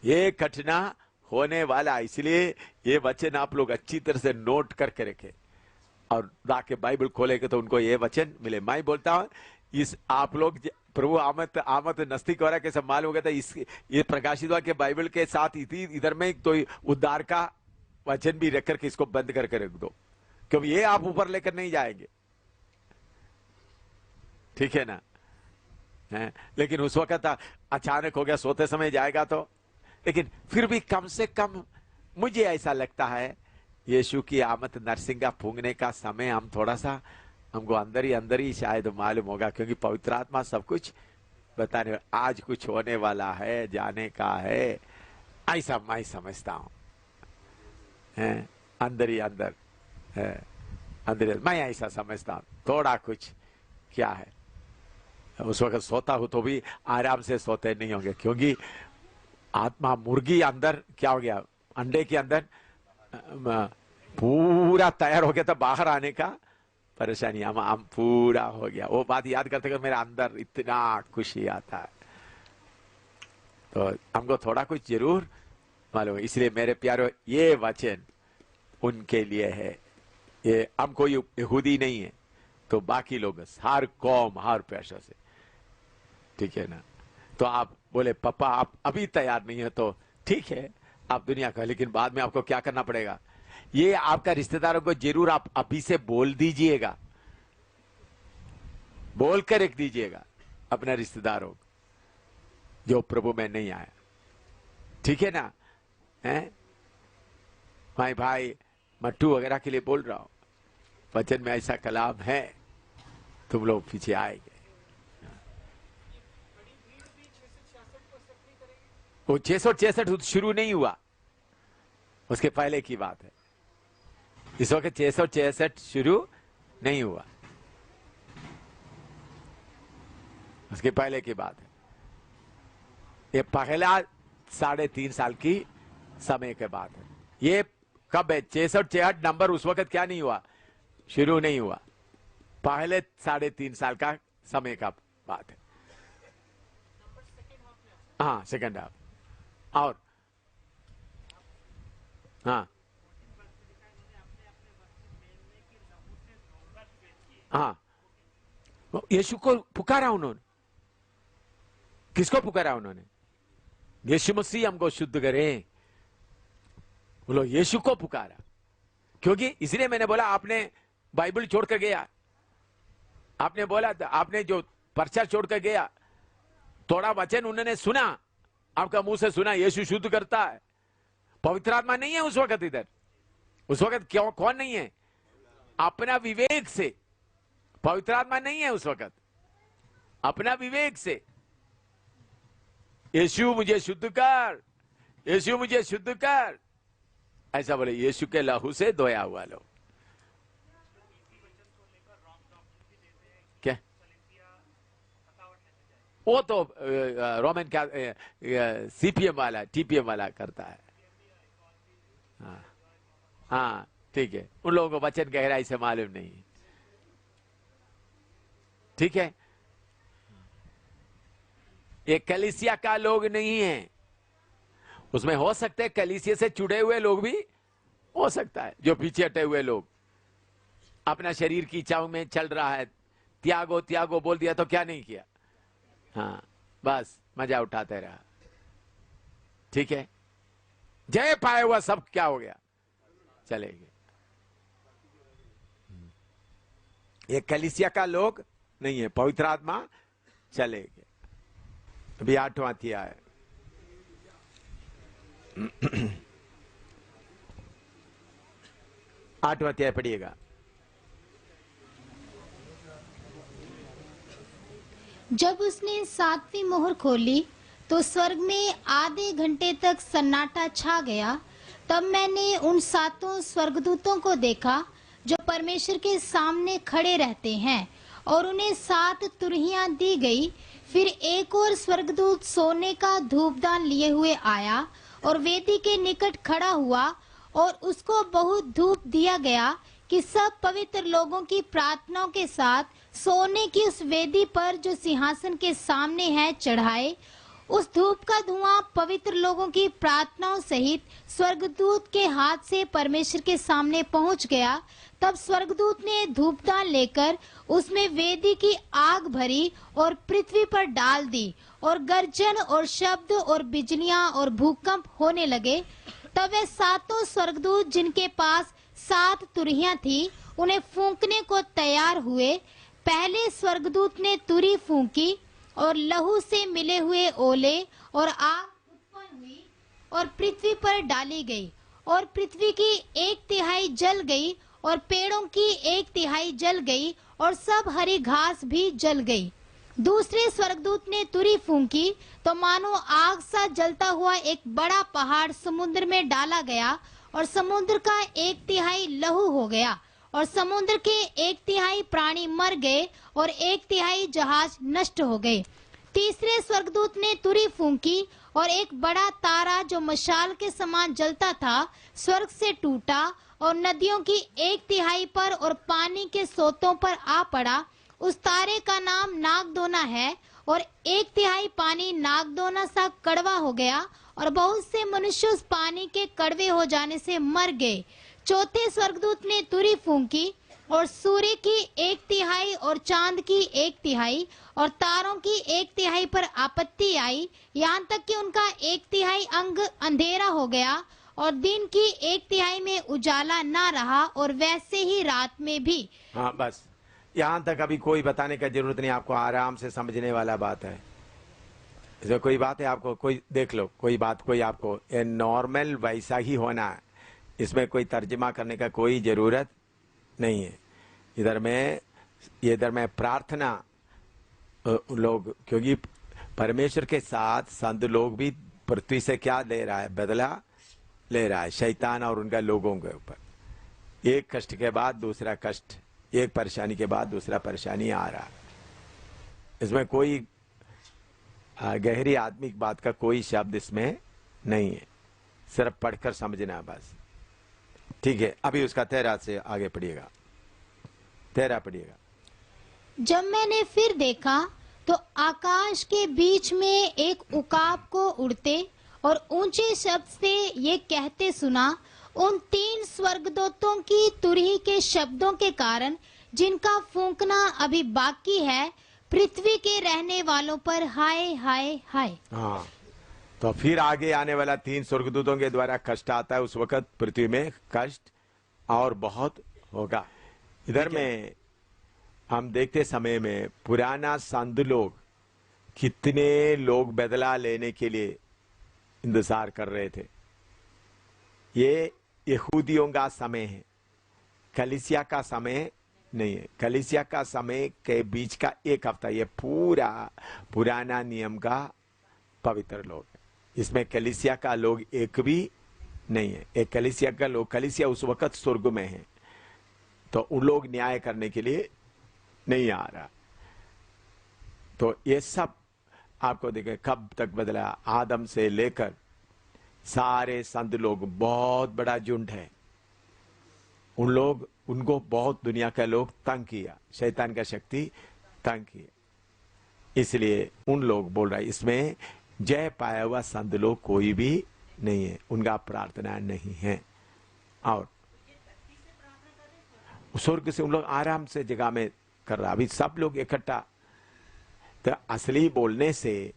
ये घटना होने वाला, इसलिए ये वचन आप लोग अच्छी तरह से नोट करके रखें और जाके बाइबल खोलेंगे तो उनको ये वचन मिले। मैं बोलता हूं इस आप लोग प्रभु आमद नजदीक हो रहा है, कैसे मालूम हो गया था, इस ये प्रकाशित वाक्य बाइबल के साथ इधर में तो उद्धार का वचन भी रख करके इसको बंद करके रख दो, क्योंकि ये आप ऊपर लेकर नहीं जाएंगे, ठीक है ना। लेकिन उस वक्त अचानक हो गया, सोते समय जाएगा तो, लेकिन फिर भी कम से कम मुझे ऐसा लगता है यीशु की आमद नरसिंगा फूंकने का समय हम थोड़ा सा हमको अंदर ही शायद मालूम होगा, क्योंकि पवित्र आत्मा सब कुछ बताने, आज कुछ होने वाला है, जाने का है, ऐसा मैं समझता हूं। अंदर ही अंदर मैं ऐसा समझता हूं, थोड़ा कुछ क्या है। उस वक्त सोता हूं तो भी आराम से सोते नहीं होंगे, क्योंकि आत्मा मुर्गी अंदर क्या हो गया, अंडे के अंदर पूरा तैयार हो गया था, बाहर आने का परेशानी हम पूरा हो गया। वो बात याद करते कर मेरा अंदर इतना खुशी आता है, तो हमको थोड़ा कुछ जरूर मालूम है। इसलिए मेरे प्यारो ये वचन उनके लिए है, ये हम कोई यहूदी नहीं है तो बाकी लोग हर कौम हर पेशा से, ठीक है ना। तो आप बोले पापा आप अभी तैयार नहीं है तो ठीक है, आप दुनिया का, लेकिन बाद में आपको क्या करना पड़ेगा, ये आपका रिश्तेदारों को जरूर आप अभी से बोल दीजिएगा, बोल कर रख दीजिएगा अपने रिश्तेदारों को जो प्रभु में नहीं आया, ठीक है ना। भाई भाई मट्टू वगैरह के लिए बोल रहा हूं, वचन में ऐसा कलाम है, तुम लोग पीछे आएंगे। वो 666 शुरू नहीं हुआ, उसके पहले की बात है। इस वक्त 666 शुरू नहीं हुआ, उसके पहले की बात है। ये पहला 3.5 साल की समय के बाद है। ये कब है, 666 नंबर उस वक्त क्या नहीं हुआ, शुरू नहीं हुआ, पहले 3.5 साल का समय का बात है। हाँ सेकंड हाफ। और हाँ हाँ, यीशु को पुकारा उन्होंने, किसको पुकारा उन्होंने, यीशु मसीह हमको शुद्ध करे, बोलो यीशु को पुकारा। क्योंकि इसलिए मैंने बोला आपने बाइबल छोड़कर गया, आपने बोला आपने जो पर्चा छोड़कर गया, थोड़ा वचन उन्होंने सुना, आपका मुंह से सुना यीशु शुद्ध करता है, पवित्र आत्मा नहीं है उस वक्त इधर, उस वक्त क्यों कौन नहीं है, अपना विवेक से, पवित्र आत्मा नहीं है उस वक्त, अपना विवेक से यीशु मुझे शुद्ध कर, यीशु मुझे शुद्ध कर, ऐसा बोले, यीशु के लहू से धोया हुआ लो। क्या वो तो रोमन क्या सीपीएम वाला टीपीएम वाला करता है, हाँ हाँ ठीक है, उन लोगों को वचन गहराई से मालूम नहीं। ठीक है, ये कलीसिया का लोग नहीं है। उसमें हो सकते कलीसिया से जुड़े हुए लोग भी हो सकता है, जो पीछे हटे हुए लोग अपना शरीर की इच्छाओं में चल रहा है, त्यागो त्यागो बोल दिया तो क्या नहीं किया, हाँ बस मजा उठाते रहा। ठीक है, जय पाए हुआ सब क्या हो गया, चले गए। ये कलीसिया का लोग नहीं है, पवित्र आत्मा चले गए। अभी 8वां अध्याय है। आठवां अध्याय पढ़िएगा। जब उसने 7वीं मोहर खोली तो स्वर्ग में आधे घंटे तक सन्नाटा छा गया। तब मैंने उन 7 स्वर्गदूतों को देखा जो परमेश्वर के सामने खड़े रहते हैं, और उन्हें 7 तुरहियां दी गई। फिर एक और स्वर्गदूत सोने का धूपदान लिए हुए आया और वेदी के निकट खड़ा हुआ, और उसको बहुत धूप दिया गया कि सब पवित्र लोगों की प्रार्थनाओं के साथ सोने की उस वेदी पर जो सिंहासन के सामने है चढ़ाए। उस धूप का धुआं पवित्र लोगों की प्रार्थनाओं सहित स्वर्गदूत के हाथ से परमेश्वर के सामने पहुंच गया। तब स्वर्गदूत ने धूपदान लेकर उसमें वेदी की आग भरी और पृथ्वी पर डाल दी, और गर्जन और शब्द और बिजलियां और भूकंप होने लगे। तब वे 7 स्वर्गदूत जिनके पास 7 तुरहियां थी, उन्हें फूंकने को तैयार हुए। पहले स्वर्गदूत ने तुरही फूंकी, और लहू से मिले हुए ओले और आग उत्पन्न हुई और पृथ्वी पर डाली गई, और पृथ्वी की 1/3 जल गई, और पेड़ों की 1/3 जल गई, और सब हरी घास भी जल गई। दूसरे स्वर्गदूत ने तुरही फूंकी तो मानो आग सा जलता हुआ एक बड़ा पहाड़ समुद्र में डाला गया, और समुद्र का 1/3 लहू हो गया, और समुद्र के 1/3 प्राणी मर गए, और 1/3 जहाज नष्ट हो गए। तीसरे स्वर्गदूत ने तुरही फूंकी, और एक बड़ा तारा जो मशाल के समान जलता था स्वर्ग से टूटा, और नदियों की 1/3 पर और पानी के सोतों पर आ पड़ा। उस तारे का नाम नागदोना है, और 1/3 पानी नागदोना सा कड़वा हो गया, और बहुत से मनुष्य उस पानी के कड़वे हो जाने से मर गए। चौथे स्वर्गदूत ने तुरही फूंकी, और सूर्य की 1/3 और चांद की 1/3 और तारों की 1/3 पर आपत्ति आई, यहाँ तक कि उनका 1/3 अंग अंधेरा हो गया, और दिन की 1/3 में उजाला ना रहा, और वैसे ही रात में भी। हाँ बस यहाँ तक अभी कोई बताने का जरूरत नहीं, आपको आराम से समझने वाला बात है। इसमें कोई बात है आपको, कोई देख लो, कोई बात कोई आपको ये नॉर्मल वैसा ही होना है, इसमें कोई तर्जमा करने का कोई जरूरत नहीं है। इधर में प्रार्थना लोग, क्योंकि परमेश्वर के साथ संत लोग भी पृथ्वी से क्या ले रहा है, बदला ले रहा है, शैतान और उनका लोगों के ऊपर। एक कष्ट के बाद दूसरा कष्ट, एक परेशानी के बाद दूसरा परेशानी आ रहा है। इसमें कोई गहरी आत्मिक बात का कोई शब्द इसमें नहीं है, सिर्फ पढ़कर समझना बस। ठीक है, अभी उसका 13 से आगे पढ़िएगा, 13 पढ़िएगा। जब मैंने फिर देखा तो आकाश के बीच में एक उकाब को उड़ते और ऊंचे शब्द से ये कहते सुना, उन 3 स्वर्गदूतों की तुरही के शब्दों के कारण जिनका फूंकना अभी बाकी है, पृथ्वी के रहने वालों पर हाय हाय हाय। हाँ, तो फिर आगे आने वाला 3 स्वर्गदूतों के द्वारा कष्ट आता है, उस वक्त पृथ्वी में कष्ट और बहुत होगा। इधर में हम देखते समय में पुराना संत लोग कितने लोग बदला लेने के लिए इंतजार कर रहे थे। ये यहूदियों का समय है, कलीसिया का समय नहीं है। कलीसिया का समय के बीच का 1 हफ्ता, ये पूरा पुराना नियम का पवित्र लोग है। इसमें कलीसिया का लोग एक भी नहीं है। एक कलीसिया का लोग, कलीसिया उस वक्त स्वर्ग में है, तो उन लोग न्याय करने के लिए नहीं आ रहा। तो ये सब आपको देखें कब तक बदला, आदम से लेकर सारे संत लोग, बहुत बड़ा झुंड है, उनको बहुत दुनिया के लोग तंग किया, शैतान का शक्ति तंग किया। इसलिए उन लोग बोल रहा है इसमें जय पाया हुआ संत लोग कोई भी नहीं है, उनका प्रार्थना नहीं है। और स्वर्ग से उन लोग आराम से जगह में कर रहा, अभी सब लोग इकट्ठा। तो असली बोलने से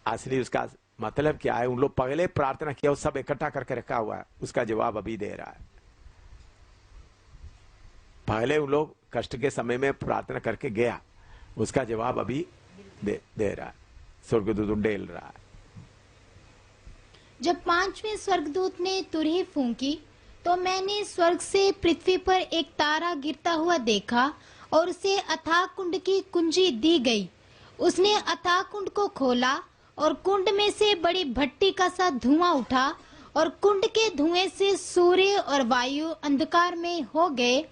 असली उसका मतलब क्या है, उन लोग पहले प्रार्थना किया, सब इकट्ठा करके रखा हुआ है, उसका जवाब अभी दे रहा है। पहले उन लोग कष्ट के समय में प्रार्थना करके गया, उसका जवाब अभी दे रहा है, स्वर्गदूत डेल रहा है। जब पांचवें स्वर्गदूत ने तुरही फूंकी तो मैंने स्वर्ग से पृथ्वी पर एक तारा गिरता हुआ देखा और उसे अथाह कुंड की कुंजी दी गई। उसने अथाह कुंड को खोला और कुंड में से बड़ी भट्टी का सा धुआं उठा और कुंड के धुएं से सूर्य और वायु अंधकार में हो गए।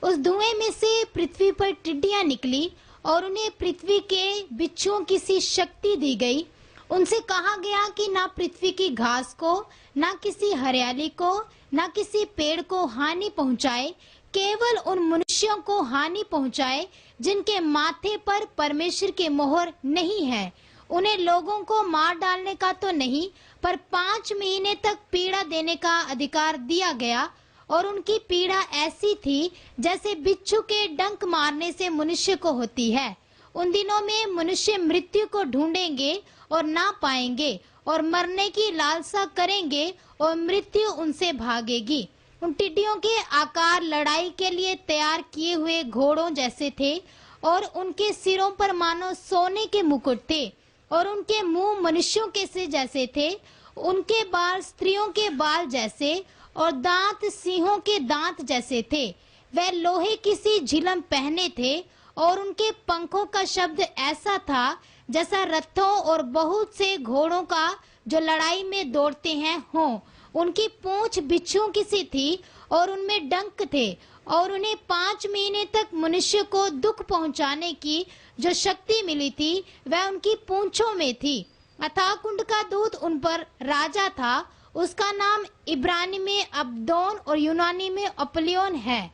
उस धुएं में से पृथ्वी पर टिड्डियां निकली और उन्हें पृथ्वी के बिच्छुओं की सी शक्ति दी गई। उनसे कहा गया कि ना पृथ्वी की घास को, ना किसी हरियाली को, ना किसी पेड़ को हानि पहुंचाए, केवल उन मनुष्यों को हानि पहुंचाए जिनके माथे पर परमेश्वर की मोहर नहीं है। उन्हें लोगों को मार डालने का तो नहीं, पर 5 महीने तक पीड़ा देने का अधिकार दिया गया। और उनकी पीड़ा ऐसी थी जैसे बिच्छू के डंक मारने से मनुष्य को होती है। उन दिनों में मनुष्य मृत्यु को ढूंढेंगे और ना पाएंगे और मरने की लालसा करेंगे और मृत्यु उनसे भागेगी। उन टिड्डियों के आकार लड़ाई के लिए तैयार किए हुए घोड़ों जैसे थे और उनके सिरों पर मानो सोने के मुकुट थे और उनके मुंह मनुष्यों के से जैसे थे। उनके बाल स्त्रियों के बाल जैसे और दांत सिंहों के दांत जैसे थे। वे लोहे की सी झिलम पहने थे और उनके पंखों का शब्द ऐसा था जैसा रथों और बहुत से घोड़ों का जो लड़ाई में दौड़ते हैं हों। उनकी पूंछ बिच्छुओं की सी थी और उनमें डंक थे और उन्हें 5 महीने तक मनुष्य को दुख पहुंचाने की जो शक्ति मिली थी वह उनकी पूंछों में थी। अथाह कुंड का दूत उन पर राजा था, उसका नाम इब्रानी में अब्दोन और यूनानी में अपोलियोन है।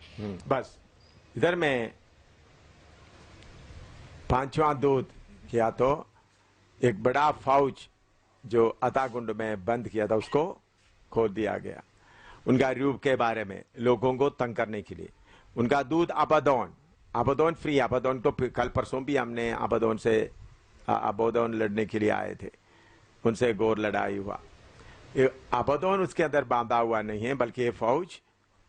बस इधर में 5वां दूत किया तो एक बड़ा फौज जो अथाह कुंड में बंद किया था उसको खोल दिया गया। उनका रूप के बारे में लोगों को तंग करने के लिए उनका दूत अबदोन फ्री अबदोन तो कल परसों भी हमने अबदोन लड़ने के लिए आए थे, उनसे घोर लड़ाई हुआ। अबदोन उसके अंदर बांधा हुआ नहीं है बल्कि ये फौज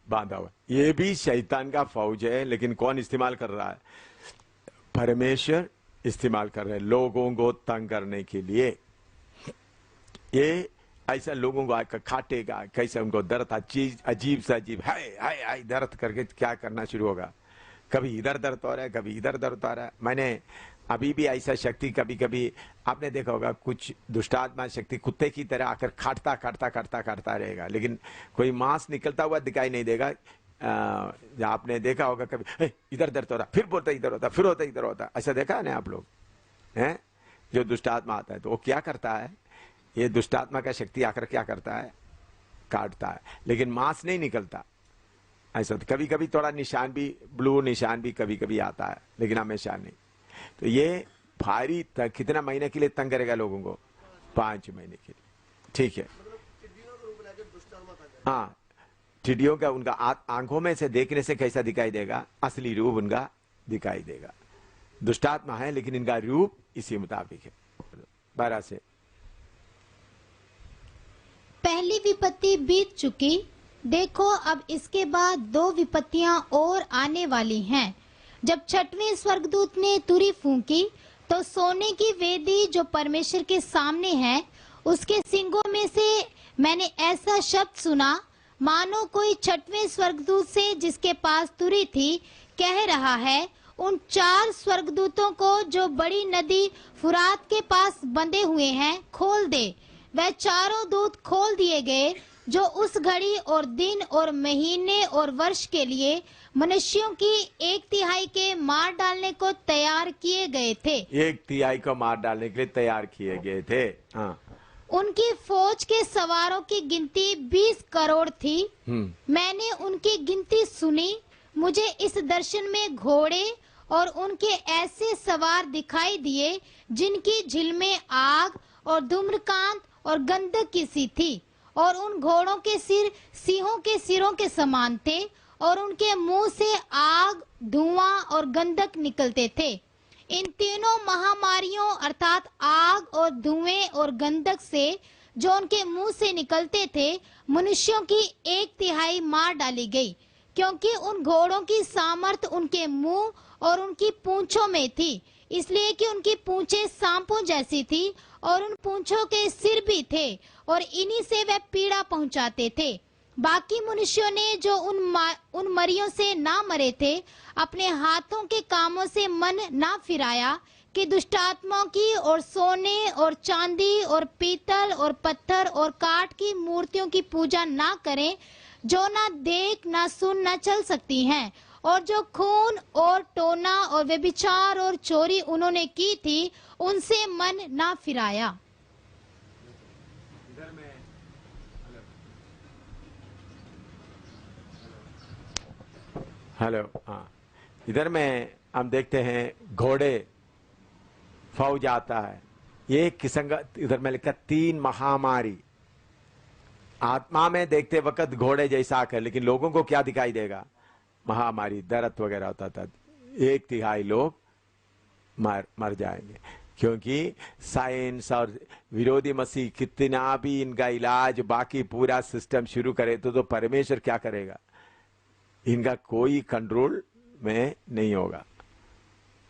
बांधा हुआ। ये भी शैतान का फौज है, लेकिन कौन इस्तेमाल कर रहा है? परमेश्वर इस्तेमाल कर रहे हैं लोगों को तंग करने के लिए। ये ऐसा लोगों को आकर काटेगा, कैसे उनको दर्द अजीब से अजीब हाय दर्द करके क्या करना शुरू होगा। कभी इधर दर्द हो रहा है, कभी इधर दर्द हो रहा है। मैंने अभी भी ऐसा शक्ति कभी कभी आपने देखा होगा, कुछ दुष्टात्मा शक्ति कुत्ते की तरह आकर काटता रहेगा, लेकिन कोई मांस निकलता हुआ दिखाई नहीं देगा। आपने देखा होगा कभी इधर दर्द हो रहा, फिर बोलता इधर होता, फिर होता इधर होता, ऐसा देखा है ना आप लोग हैं? जो दुष्टात्मा आता है तो वो क्या करता है, ये दुष्टात्मा का शक्ति आकर क्या करता है, काटता है, लेकिन मांस नहीं निकलता। ऐसा तो कभी कभी थोड़ा निशान भी, ब्लू निशान भी कभी कभी आता है, लेकिन हमेशा नहीं। तो ये भारी कितना महीने के लिए तंग करेगा लोगों को? 5 महीने के लिए, ठीक है। हाँ, टिड्डियों का उनका आंखों में से देखने से कैसा दिखाई देगा? असली रूप उनका दिखाई देगा। दुष्टात्मा है लेकिन इनका रूप इसी मुताबिक है। 12 से पहली विपत्ति बीत चुकी, देखो अब इसके बाद 2 विपत्तियां और आने वाली हैं। जब 6वें स्वर्गदूत ने तुरी फूंकी तो सोने की वेदी जो परमेश्वर के सामने है उसके सींगों में से मैंने ऐसा शब्द सुना मानो कोई 6वें स्वर्गदूत से जिसके पास तुरी थी कह रहा है, उन 4 स्वर्गदूतों को जो बड़ी नदी फुरात के पास बंधे हुए हैं खोल दे। वह 4 दूत खोल दिए गए जो उस घड़ी और दिन और महीने और वर्ष के लिए मनुष्यों की 1/3 के मार डालने को तैयार किए गए थे। 1/3 को मार डालने के लिए तैयार किए गए थे। हाँ। उनकी फौज के सवारों की गिनती 20 करोड़ थी। मैंने उनकी गिनती सुनी। मुझे इस दर्शन में घोड़े और उनके ऐसे सवार दिखाई दिए जिनकी झिलमें आग और धूम्रकांत और गंधक की सी थी, और उन घोड़ों के सिर सिंहों के सिरों के समान थे, और उनके मुंह से आग, धुआं और गंधक निकलते थे। इन तीनों महामारियों अर्थात आग और धुएं और गंधक से जो उनके मुंह से निकलते थे, मनुष्यों की 1/3 मार डाली गई, क्योंकि उन घोड़ों की सामर्थ उनके मुंह और उनकी पूंछों में थी, इसलिए कि उनकी पूंछें सांपों जैसी थी और उन पूंछों के सिर भी थे, और इन्हीं से वे पीड़ा पहुंचाते थे। बाकी मनुष्यों ने जो उन मरियों से ना मरे थे, अपने हाथों के कामों से मन ना फिराया कि दुष्ट आत्माओं की और सोने और चांदी और पीतल और पत्थर और काठ की मूर्तियों की पूजा ना करें, जो ना देख ना सुन ना चल सकती हैं, और जो खून और टोना और व्यभिचार और चोरी उन्होंने की थी, उनसे मन ना फिराया। हेलो, हाँ, इधर में हम देखते हैं घोड़े, फौज आता है। ये किस्म का इधर में लिखा 3 महामारी। आत्मा में देखते वक्त घोड़े जैसा आकर, लेकिन लोगों को क्या दिखाई देगा? महामारी, दर्द वगैरह होता था। 1/3 लोग मर जाएंगे, क्योंकि साइंस और विरोधी मसीह कितना भी इनका इलाज बाकी पूरा सिस्टम शुरू करे तो परमेश्वर क्या करेगा? इनका कोई कंट्रोल में नहीं होगा।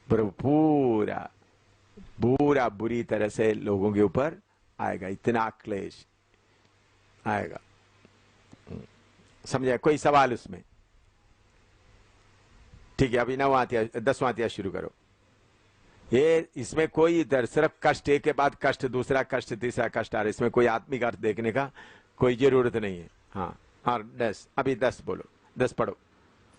पूरा बुरी तरह से लोगों के ऊपर आएगा, इतना क्लेश आएगा। समझे? कोई सवाल उसमें? ठीक है, अभी 10वां अध्याय शुरू करो। ये इसमें कोई इधर सिर्फ कष्ट, एक के बाद कष्ट, दूसरा कष्ट, तीसरा कष्ट आ रहा है। इसमें कोई आत्मिक अर्थ देखने का कोई जरूरत नहीं है। हाँ, और 10, अभी 10 बोलो, 10 पढ़ो।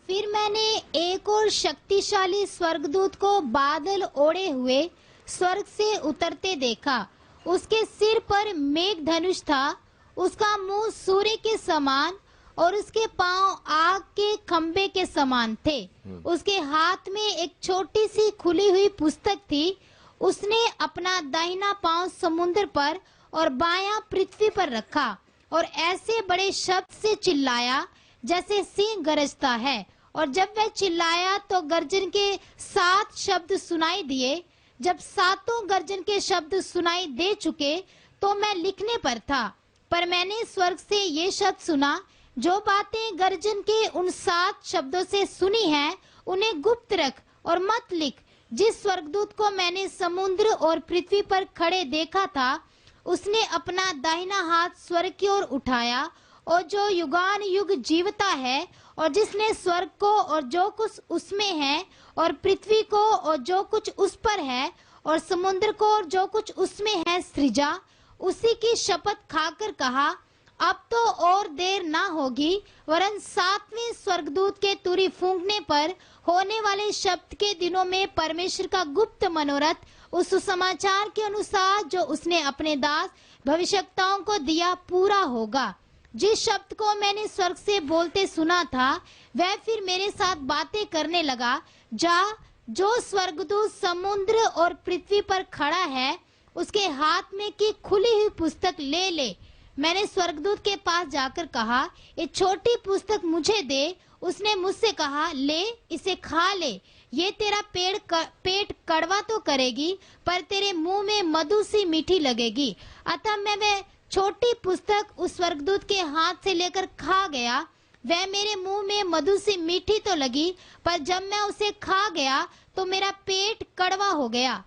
फिर मैंने एक और शक्तिशाली स्वर्गदूत को बादल ओढ़े हुए स्वर्ग से उतरते देखा। उसके सिर पर मेघ धनुष था, उसका मुंह सूर्य के समान और उसके पांव आग के खंबे के समान थे। उसके हाथ में एक छोटी सी खुली हुई पुस्तक थी। उसने अपना दाहिना पांव समुद्र पर और बायां पृथ्वी पर रखा, और ऐसे बड़े शब्द से चिल्लाया जैसे सिंह गरजता है। और जब वह चिल्लाया तो गर्जन के 7 शब्द सुनाई दिए। जब 7 गर्जन के शब्द सुनाई दे चुके तो मैं लिखने पर था, पर मैंने स्वर्ग से ये शब्द सुना, जो बातें गर्जन के उन 7 शब्दों से सुनी हैं, उन्हें गुप्त रख और मत लिख। जिस स्वर्गदूत को मैंने समुद्र और पृथ्वी पर खड़े देखा था, उसने अपना दाहिना हाथ स्वर्ग की ओर उठाया, और जो युगान युग जीवता है, और जिसने स्वर्ग को और जो कुछ उसमें है, और पृथ्वी को और जो कुछ उस पर है, और समुद्र को और जो कुछ उसमें है सृजा, उसी की शपथ खाकर कहा, अब तो और देर ना होगी, वरन 7वें स्वर्गदूत के तुरी फूंकने पर होने वाले शब्द के दिनों में परमेश्वर का गुप्त मनोरथ उस सुसमाचार के अनुसार जो उसने अपने दास भविष्यवक्ताओं को दिया पूरा होगा। जिस शब्द को मैंने स्वर्ग से बोलते सुना था, वह फिर मेरे साथ बातें करने लगा, जा, जो स्वर्गदूत समुद्र और पृथ्वी पर खड़ा है, उसके हाथ में की खुली हुई पुस्तक ले ले। मैंने स्वर्गदूत के पास जाकर कहा, ये छोटी पुस्तक मुझे दे। उसने मुझसे कहा, ले, इसे खा ले। ये तेरा पेट कड़वा तो करेगी, पर तेरे मुंह में मधु सी मीठी लगेगी। अतः मैं वह छोटी पुस्तक उस स्वर्गदूत के हाथ से लेकर खा गया। वह मेरे मुंह में मधु सी मीठी तो लगी, पर जब मैं उसे खा गया तो मेरा पेट कड़वा हो गया।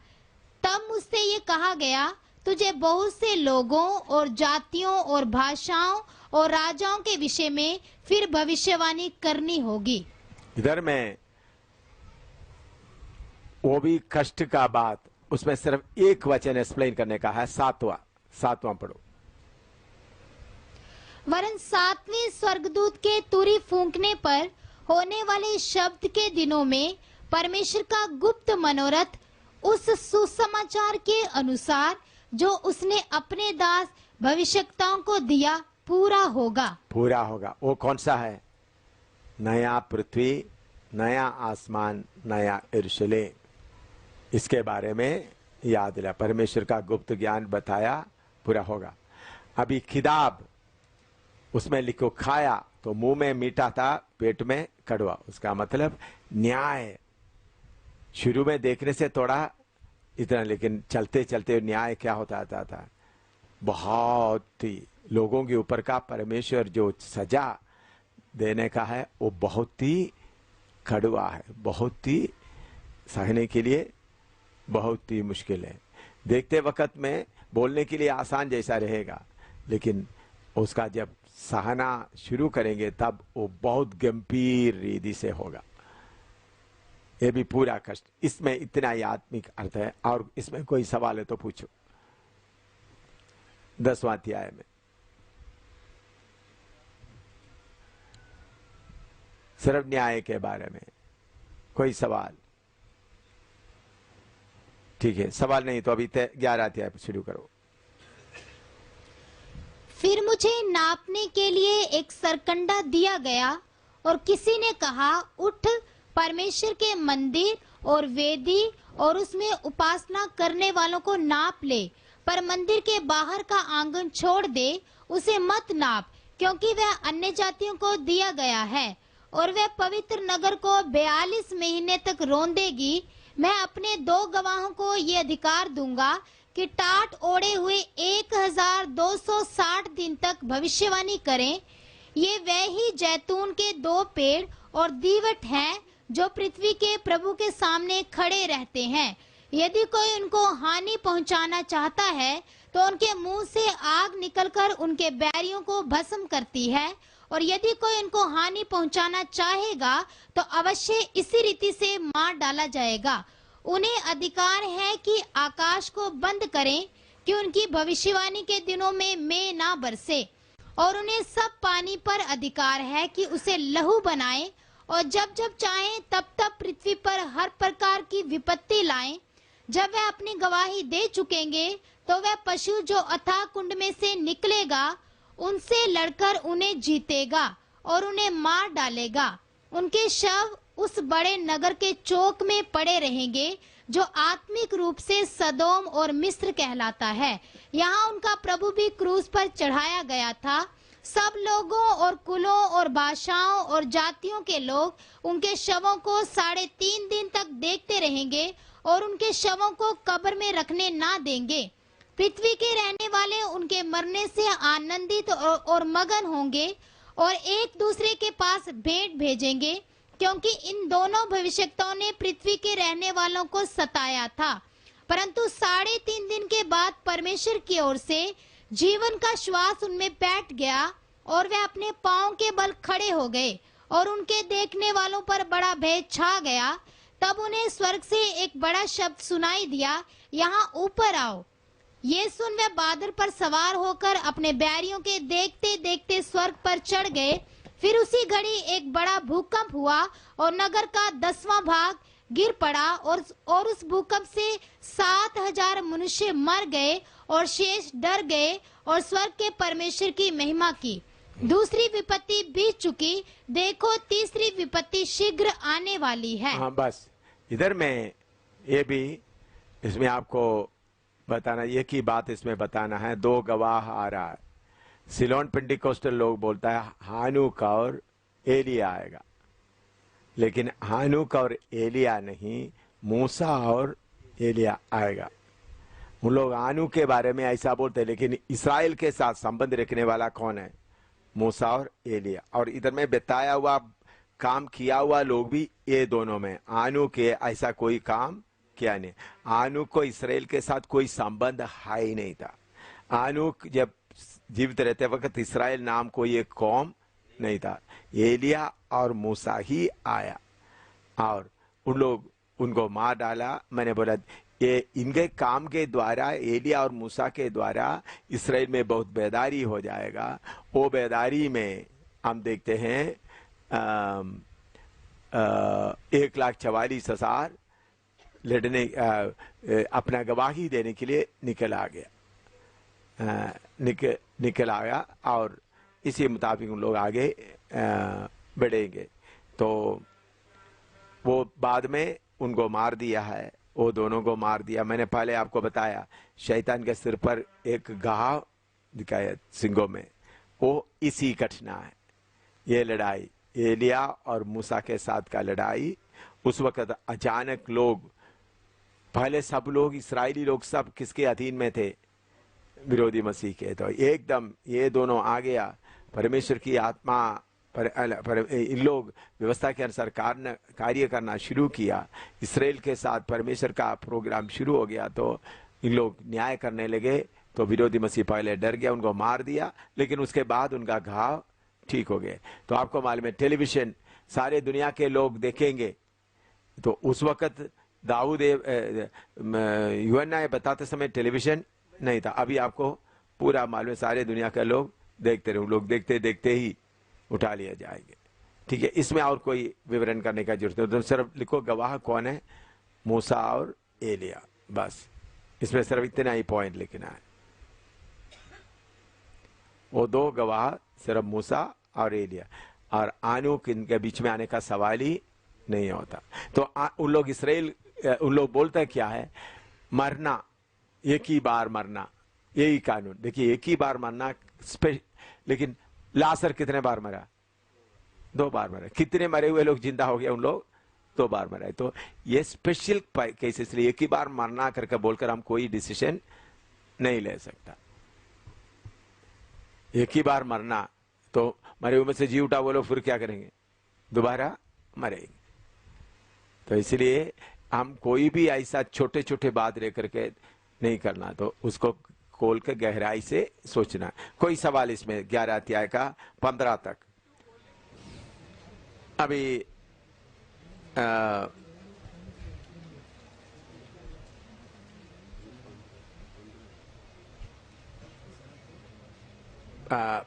तब मुझसे ये कहा गया, तुझे बहुत से लोगों और जातियों और भाषाओं और राजाओं के विषय में फिर भविष्यवाणी करनी होगी। इधर में वो भी कष्ट का बात, उसमें सिर्फ एक वचन एक्सप्लेन करने का है, 7वां पढ़ो। वरन 7वें स्वर्गदूत के तुरी फूंकने पर होने वाले शब्द के दिनों में परमेश्वर का गुप्त मनोरथ उस सुसमाचार के अनुसार जो उसने अपने दास भविष्यताओं को दिया पूरा होगा। पूरा होगा। वो कौन सा है? नया पृथ्वी, नया आसमान, नया यरूशलेम। इसके बारे में याद दिला, परमेश्वर का गुप्त ज्ञान बताया, पूरा होगा। अभी खिताब उसमें लिखो, खाया तो मुंह में मीठा था, पेट में कड़वा। उसका मतलब न्याय। शुरू में देखने से थोड़ा इतना, लेकिन चलते चलते न्याय क्या होता था, बहुत ही लोगों के ऊपर का परमेश्वर जो सजा देने का है वो बहुत ही कड़वा है, बहुत ही सहने के लिए बहुत ही मुश्किल है। देखते वक्त में बोलने के लिए आसान जैसा रहेगा, लेकिन उसका जब सहना शुरू करेंगे तब वो बहुत गंभीर रीति से होगा। ये भी पूरा कष्ट। इसमें इतना ही आत्मिक अर्थ है। और इसमें कोई सवाल है तो पूछो। 10वां अध्याय में सिर्फ न्याय के बारे में कोई सवाल? ठीक है, सवाल नहीं तो अभी 11 अध्याय शुरू करो। फिर मुझे नापने के लिए एक सरकंडा दिया गया और किसी ने कहा, उठ, परमेश्वर के मंदिर और वेदी और उसमें उपासना करने वालों को नाप ले, पर मंदिर के बाहर का आंगन छोड़ दे, उसे मत नाप, क्योंकि वह अन्य जातियों को दिया गया है और वह पवित्र नगर को 42 महीने तक रौंदेगी। मैं अपने 2 गवाहों को ये अधिकार दूंगा कि टाट ओढ़े हुए 1260 दिन तक भविष्यवाणी करें। ये वह ही जैतून के 2 पेड़ और दीवट हैं जो पृथ्वी के प्रभु के सामने खड़े रहते हैं। यदि कोई उनको हानि पहुंचाना चाहता है तो उनके मुंह से आग निकलकर उनके बैरियों को भस्म करती है, और यदि कोई उनको हानि पहुंचाना चाहेगा तो अवश्य इसी रीति से मार डाला जाएगा। उन्हें अधिकार है कि आकाश को बंद करें कि उनकी भविष्यवाणी के दिनों में मेघ ना बरसे, और उन्हें सब पानी पर अधिकार है कि उसे लहू बनाएं, और जब जब चाहें तब तब पृथ्वी पर हर प्रकार की विपत्ति लाएं। जब वह अपनी गवाही दे चुकेंगे तो वह पशु जो अथाह कुंड में से निकलेगा उनसे लड़कर उन्हें जीतेगा और उन्हें मार डालेगा। उनके शव उस बड़े नगर के चौक में पड़े रहेंगे जो आत्मिक रूप से सदोम और मिस्र कहलाता है। यहाँ उनका प्रभु भी क्रूस पर चढ़ाया गया था। सब लोगों और कुलों और भाषाओं और जातियों के लोग उनके शवों को 3.5 दिन तक देखते रहेंगे और उनके शवों को कब्र में रखने ना देंगे। पृथ्वी के रहने वाले उनके मरने से आनंदित और मगन होंगे और एक दूसरे के पास भेंट भेजेंगे, क्योंकि इन दोनों भविष्यवक्ताओं ने पृथ्वी के रहने वालों को सताया था। परंतु 3.5 दिन के बाद परमेश्वर की ओर से जीवन का श्वास उनमें बैठ गया और वे अपने पांव के बल खड़े हो गए और उनके देखने वालों पर बड़ा भय छा गया। तब उन्हें स्वर्ग से एक बड़ा शब्द सुनाई दिया, यहाँ ऊपर आओ। ये सुन वे बादल पर सवार होकर अपने बैरियों के देखते देखते स्वर्ग पर चढ़ गए। फिर उसी घड़ी एक बड़ा भूकंप हुआ और नगर का 10वां भाग गिर पड़ा और उस भूकंप से 7,000 मनुष्य मर गए और शेष डर गए और स्वर्ग के परमेश्वर की महिमा की। दूसरी विपत्ति बीत चुकी, देखो तीसरी विपत्ति शीघ्र आने वाली है। हाँ, बस इधर में ये भी इसमें आपको बताना, ये की बात इसमें बताना है। 2 गवाह आ रहा है। सिलोन पेंटिकोस्टल लोग बोलता है हानुक और एलिया आएगा, लेकिन हानुक और एलिया नहीं, मूसा और एलिया आएगा। उन लोग हानुक के बारे में ऐसा बोलते हैं, लेकिन इस्राएल के साथ संबंध रखने वाला कौन है? मूसा और एलिया। और इधर में बताया हुआ काम किया हुआ लोग भी ये दोनों में। हानुक के ऐसा कोई काम किया नहीं। हानुक को इस्राएल के साथ कोई संबंध है ही नहीं था। हानुक जब जीवित रहते वक्त इस्राएल नाम को ये कौम नहीं था। एलिया और मूसा ही आया और उन लोग उनको मार डाला। मैंने बोला ये इनके काम के द्वारा, एलिया और मूसा के द्वारा इस्राएल में बहुत बेदारी हो जाएगा। वो बेदारी में हम देखते हैं 1,44,000 लड़ने अपना गवाही देने के लिए निकल आ गया। निकल आया और इसी मुताबिक उन लोग आगे बढ़ेंगे। तो वो बाद में उनको मार दिया है, वो दोनों को मार दिया। मैंने पहले आपको बताया शैतान के सिर पर एक घाव दिखाया सिंगों में, वो इसी घटना है। ये लड़ाई एलिया और मूसा के साथ का लड़ाई, उस वक्त अचानक लोग, पहले सब लोग इस्राएली लोग सब किसके अधीन में थे? विरोधी मसीह के। तो एकदम ये दोनों आ गया, परमेश्वर की आत्मा पर इन लोग व्यवस्था के अनुसार कार्य करना शुरू किया। इसराइल के साथ परमेश्वर का प्रोग्राम शुरू हो गया, तो इन लोग न्याय करने लगे। तो विरोधी मसीह पहले डर गया, उनको मार दिया, लेकिन उसके बाद उनका घाव ठीक हो गए। तो आपको मालूम है टेलीविजन सारे दुनिया के लोग देखेंगे। तो उस वक्त दाऊद यूहन्ना बताते समय टेलीविजन नहीं था। अभी आपको पूरा मालूम है, सारे दुनिया के लोग देखते रहे, लोग देखते देखते ही उठा लिया जाएंगे। ठीक है, इसमें और कोई विवरण करने का जरूरत नहीं। तो सिर्फ लिखो गवाह कौन है? मूसा और एलिया, बस इसमें सिर्फ इतना ही पॉइंट लिखना है। वो दो गवाह सिर्फ मूसा और एलिया, और आनूक इनके बीच में आने का सवाल ही नहीं होता। तो उन लोग इसराइल, उन लोग बोलते हैं क्या है? मरना, एक ही बार मरना, यही कानून। देखिए एक ही बार मरना, लेकिन लासर कितने बार मरा? 2 बार मरा। कितने मरे हुए लोग जिंदा हो गए? उन लोग 2 बार मरा। तो ये स्पेशल केस, इसलिए एक ही बार मरना करके बोलकर हम कोई डिसीजन नहीं ले सकता। एक ही बार मरना, तो मरे हुए में से जी उठा वो लोग फिर क्या करेंगे? दोबारा मरेंगे। तो इसलिए हम कोई भी ऐसा छोटे छोटे बात लेकर के नहीं करना, तो उसको खोल के गहराई से सोचना। कोई सवाल इसमें 11 अध्याय का 15 तक? अभी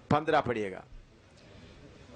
15 पढ़िएगा।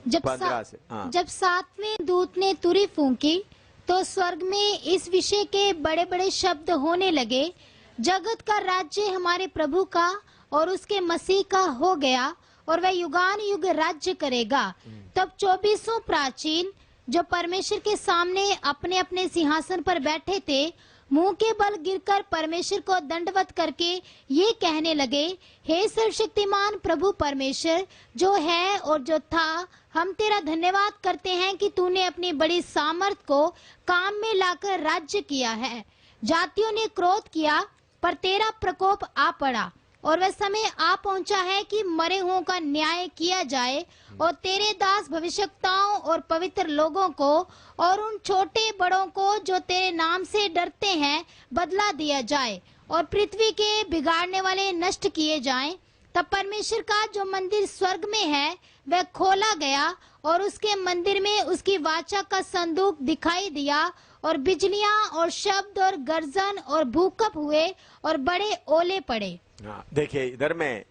जब 15 से। हाँ। जब 7वें दूत ने तुरी फूंकी तो स्वर्ग में इस विषय के बड़े बड़े शब्द होने लगे, जगत का राज्य हमारे प्रभु का और उसके मसीह का हो गया, और वह युगान युग राज्य करेगा। तब 24 प्राचीन जो परमेश्वर के सामने अपने अपने सिंहासन पर बैठे थे, मुंह के बल गिरकर परमेश्वर को दंडवत करके ये कहने लगे, हे सर्वशक्तिमान प्रभु परमेश्वर जो है और जो था, हम तेरा धन्यवाद करते हैं कि तूने अपनी बड़ी सामर्थ को काम में लाकर राज्य किया है। जातियों ने क्रोध किया, पर तेरा प्रकोप आ पड़ा, और वह समय आ पहुंचा है कि मरे हुओं का न्याय किया जाए, और तेरे दास भविष्यवक्ताओं और पवित्र लोगों को और उन छोटे बड़ों को जो तेरे नाम से डरते हैं बदला दिया जाए, और पृथ्वी के बिगाड़ने वाले नष्ट किए जाएं। तब परमेश्वर का जो मंदिर स्वर्ग में है वह खोला गया, और उसके मंदिर में उसकी वाचा का संदूक दिखाई दिया, और बिजलियां और शब्द और गर्जन और भूकंप हुए, और बड़े ओले पड़े। हाँ, देखिए इधर में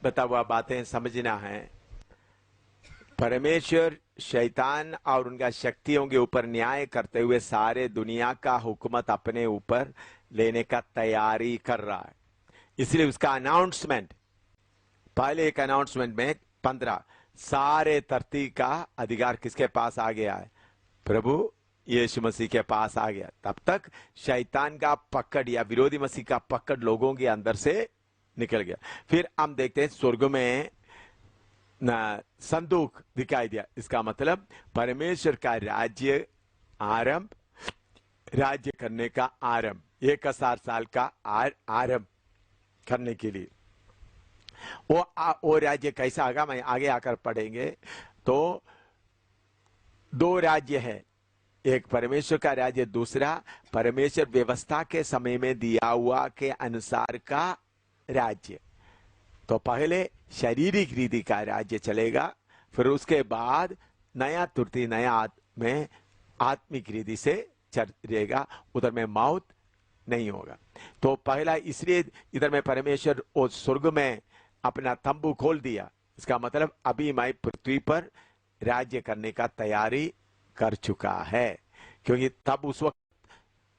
बता हुआ बातें समझना है। परमेश्वर शैतान और उनका शक्तियों के ऊपर न्याय करते हुए सारे दुनिया का हुकूमत अपने ऊपर लेने का तैयारी कर रहा है। इसलिए उसका अनाउंसमेंट, पहले एक अनाउंसमेंट में 15 सारे धरती का अधिकार किसके पास आ गया है? प्रभु यीशु मसीह के पास आ गया। तब तक शैतान का पकड़ या विरोधी मसीह का पकड़ लोगों के अंदर से निकल गया। फिर हम देखते हैं स्वर्ग में संदूक दिखाई दिया। इसका मतलब परमेश्वर का राज्य आरंभ, राज्य करने का आरंभ, 1000 साल का आरंभ करने के लिए। वो राज्य कैसा आगा मैं आगे आकर पढ़ेंगे। तो 2 राज्य है, एक परमेश्वर का राज्य, दूसरा परमेश्वर व्यवस्था के समय में दिया हुआ के अनुसार का राज्य। तो पहले शारीरिक रीति का राज्य चलेगा, फिर उसके बाद नया तुर्ती नया में आत्मिक रीति से चलेगा, उधर में मौत नहीं होगा। तो पहला इसलिए इधर में परमेश्वर और स्वर्ग में अपना तंबू खोल दिया। इसका मतलब अभी मैं पृथ्वी पर राज्य करने का तैयारी कर चुका है, क्योंकि तब उस वक्त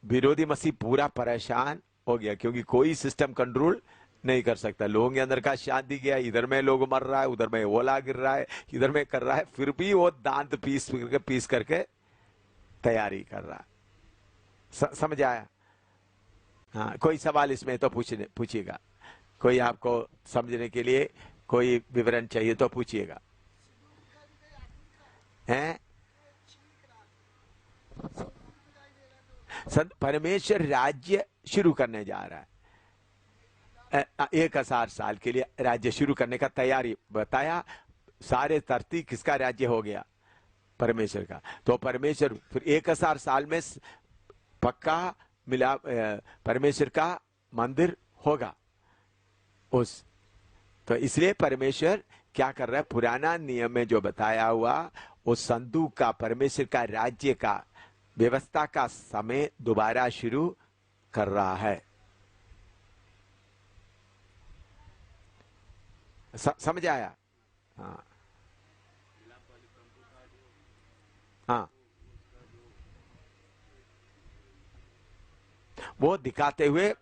विरोधी मसीह पूरा परेशान हो गया, क्योंकि कोई सिस्टम कंट्रोल नहीं कर सकता। लोगों के अंदर का शांति गया, इधर में लोग मर रहा है, उधर में ओला गिर रहा है, इधर में कर रहा है, फिर भी वो दांत पीस करके तैयारी कर रहा है। समझ आया? हाँ, कोई सवाल इसमें तो पूछिएगा। कोई आपको समझने के लिए कोई विवरण चाहिए तो पूछिएगा। हैं? परमेश्वर राज्य शुरू करने जा रहा है। 1000 साल के लिए राज्य शुरू करने का तैयारी बताया। सारे धरती किसका राज्य हो गया? परमेश्वर का। तो परमेश्वर फिर 1000 साल में पक्का मिला परमेश्वर का मंदिर होगा उस। तो इसलिए परमेश्वर क्या कर रहा है? पुराना नियम में जो बताया हुआ उस संदूक का, परमेश्वर का राज्य का, व्यवस्था का समय दोबारा शुरू कर रहा है। समझ आया? हाँ हाँ, वो दिखाते हुए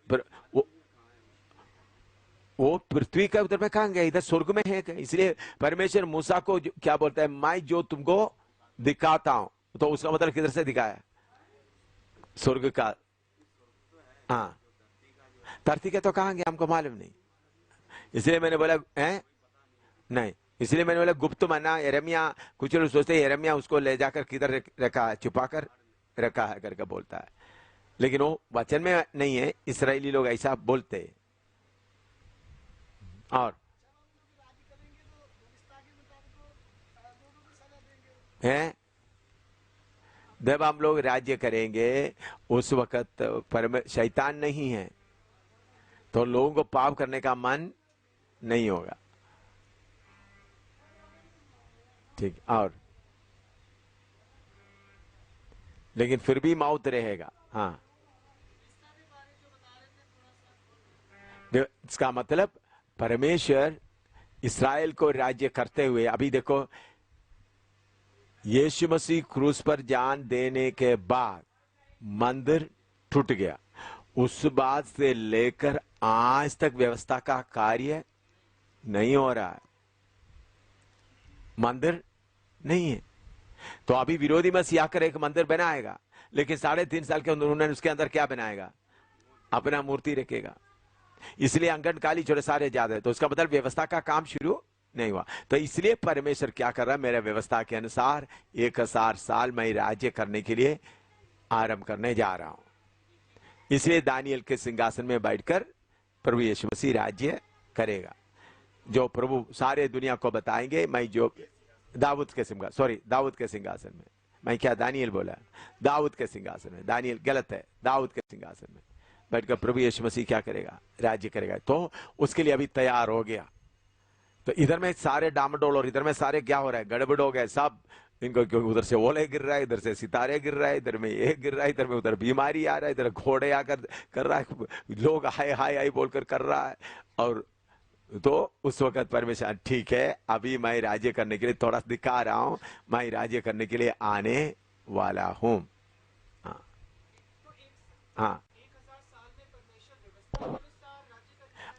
वो पृथ्वी का उधर में कहां गया? इधर स्वर्ग में है। इसलिए परमेश्वर मूसा को क्या बोलता है? मैं जो तुमको दिखाता हूं। तो उसका मतलब किधर से दिखाया? स्वर्ग का। हाँ, धरती का तो कहां गया हमको मालूम नहीं। इसलिए मैंने बोला है नहीं, इसलिए मैंने बोला गुप्त मना यिर्मयाह। कुछ लोग सोचते हैं यिर्मयाह उसको ले जाकर किधर रखा है, छुपा कर रखा है करके बोलता है, लेकिन वो वचन में नहीं है। इसराइली लोग ऐसा बोलते हैं। और है जब हम लोग राज्य करेंगे उस वक्त शैतान नहीं है, तो लोगों को पाप करने का मन नहीं होगा। ठीक। और लेकिन फिर भी मौत रहेगा। हाँ, इसका मतलब परमेश्वर इस्राएल को राज्य करते हुए, अभी देखो यीशु मसीह क्रूस पर जान देने के बाद मंदिर टूट गया। उस बात से लेकर आज तक व्यवस्था का कार्य नहीं हो रहा है, मंदिर नहीं है। तो अभी विरोधी मसीह आकर एक मंदिर बनाएगा, लेकिन 3.5 साल के अंदर उन्होंने उसके अंदर क्या बनाएगा? अपना मूर्ति रखेगा। इसलिए अंगनकाली छोटे सारे ज्यादा है। तो उसका मतलब व्यवस्था का काम शुरू नहीं हुआ। तो इसलिए परमेश्वर क्या कर रहा है? मेरे व्यवस्था के अनुसार 1000 साल मैं राज्य करने के लिए आरंभ करने जा रहा हूं। इसलिए दानियल के सिंहासन में बैठकर प्रभु यीशु मसीह राज्य करेगा। जो प्रभु सारे दुनिया को बताएंगे, मैं जो दाऊद के सिंहासन में, मैं क्या दानियल बोला? दाऊद के सिंहासन में। दानियल गलत है, दाऊद के सिंहासन में बैठकर प्रभु यीशु मसीह क्या करेगा? राज्य करेगा। तो उसके लिए अभी तैयार हो गया। तो इधर में सारे डामाडोल और इधर में सारे क्या हो रहा है? गड़बड़ हो गए सब इनको, क्योंकि उधर से ओले गिर रहा है, इधर से सितारे गिर रहा है, इधर में ये गिर रहा है, इधर में उधर बीमारी आ रहा है, इधर घोड़े आकर कर रहा है, लोग हाय हाय हाय बोलकर कर रहा है। और तो उस वक्त परमेश्वर ठीक है, अभी मैं राज्य करने के लिए थोड़ा दिखा रहा हूं, मैं राज्य करने के लिए आने वाला हूं। हाँ हाँ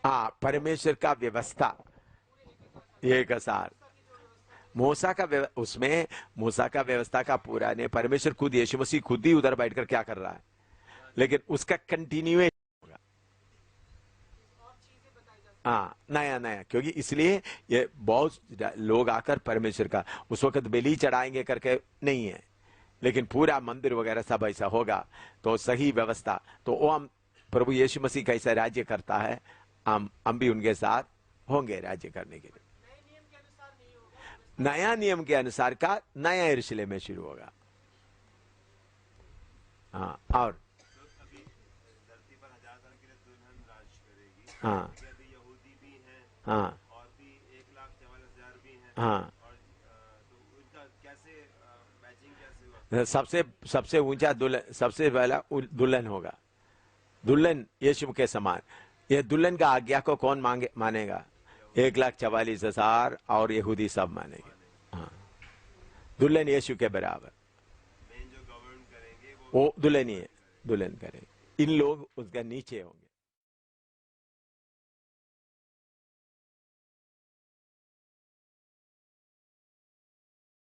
हाँ, परमेश्वर का व्यवस्था 1000 मूसा का उसमें मूसा का व्यवस्था का पूरा नहीं, परमेश्वर खुद यीशु मसीह खुद ही उधर बैठकर क्या कर रहा है, लेकिन उसका कंटिन्यूएशन होगा। हाँ, नया नया, क्योंकि इसलिए ये बहुत लोग आकर परमेश्वर का उस वक्त बलि चढ़ाएंगे करके नहीं है, लेकिन पूरा मंदिर वगैरह सब ऐसा होगा। तो सही व्यवस्था, तो वो हम प्रभु यीशु मसीह कैसा राज्य करता है, हम भी उनके साथ होंगे राज्य करने के लिए। नया नियम के अनुसार का नया यरूशलेम में शुरू होगा। हाँ, और धरती पर 1000 साल के लिए दुल्हन राज करेगी। हाँ अभी यहूदी भी हैं, हाँ और भी 1,44,000 भी हैं। हाँ, और तो उनका कैसे मैचिंग कैसे हुआ? सबसे ऊंचा दुल्हन, सबसे पहला दुल्हन होगा। दुल्हन यीशु के समान। ये दुल्हन का आज्ञा को कौन मानेगा? 1,44,000 और यहूदी सब मानेंगे। हाँ, दुल्हन यीशु के बराबर। मेन जो गवर्न करेंगे वो दुल्हन ही है, दुल्हन करेंगे। इन लोग उसका नीचे होंगे।